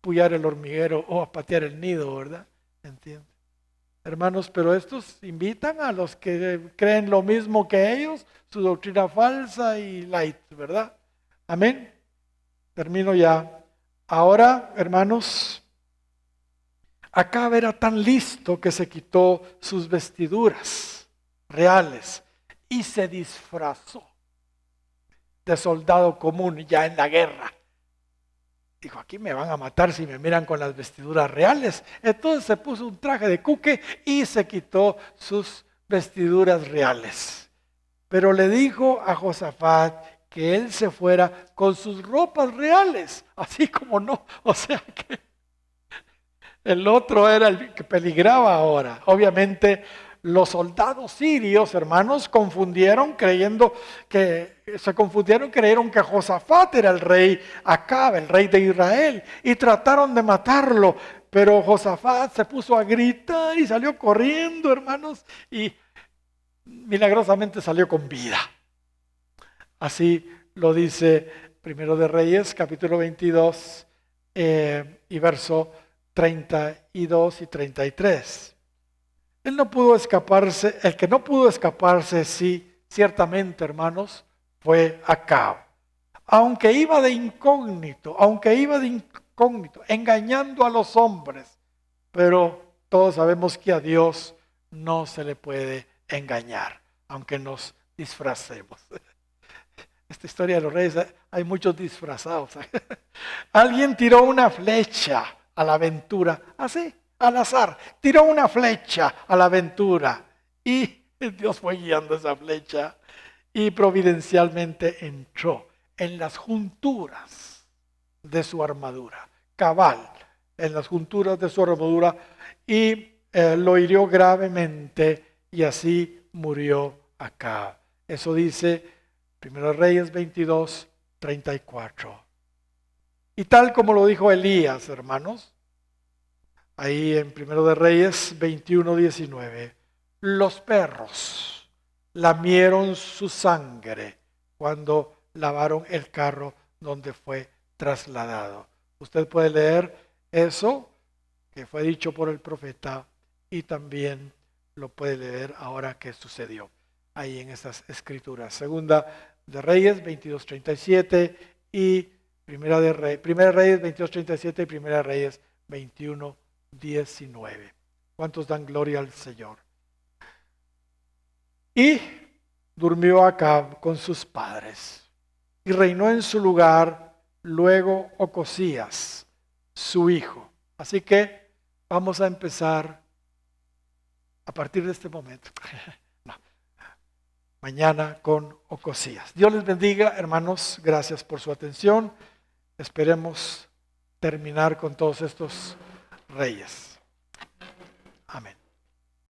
pullar el hormiguero o a patear el nido, ¿verdad? ¿Entienden? Hermanos, pero estos invitan a los que creen lo mismo que ellos, su doctrina falsa y light, ¿verdad? Amén. Termino ya. Ahora, hermanos, Acab era tan listo que se quitó sus vestiduras reales y se disfrazó de soldado común ya en la guerra. Dijo, aquí me van a matar si me miran con las vestiduras reales. Entonces se puso un traje de cuque y se quitó sus vestiduras reales. Pero le dijo a Josafat que él se fuera con sus ropas reales, así como no. O sea que el otro era el que peligraba ahora. Obviamente los soldados sirios, hermanos, creyeron que Josafat era el rey Acab, el rey de Israel, y trataron de matarlo, pero Josafat se puso a gritar y salió corriendo, hermanos, y milagrosamente salió con vida. Así lo dice Primero de Reyes, capítulo 22, y verso 32 y 33. Él no pudo escaparse, el que no pudo escaparse, sí, ciertamente, hermanos, fue Acab. Aunque iba de incógnito, engañando a los hombres, pero todos sabemos que a Dios no se le puede engañar, aunque nos disfracemos. Esta historia de los reyes, hay muchos disfrazados. Alguien tiró una flecha a la aventura, así, al azar, tiró una flecha a la aventura y Dios fue guiando esa flecha y providencialmente entró en las junturas de su armadura, cabal, en las junturas de su armadura y lo hirió gravemente y así murió Acab. Eso dice 1 Reyes 22, 34. Y tal como lo dijo Elías, hermanos, ahí en 1 de Reyes 21, 19, los perros lamieron su sangre cuando lavaron el carro donde fue trasladado. Usted puede leer eso que fue dicho por el profeta y también lo puede leer ahora que sucedió ahí en esas escrituras. Segunda de Reyes 22, 37 y Primera Reyes 22, 37 y Primera Reyes 21, 19. ¿Cuántos dan gloria al Señor? Y durmió Acab con sus padres y reinó en su lugar luego Ocosías, su hijo. Así que vamos a empezar a partir de este momento. Mañana con Ocosías. Dios les bendiga, hermanos. Gracias por su atención. Esperemos terminar con todos estos reyes.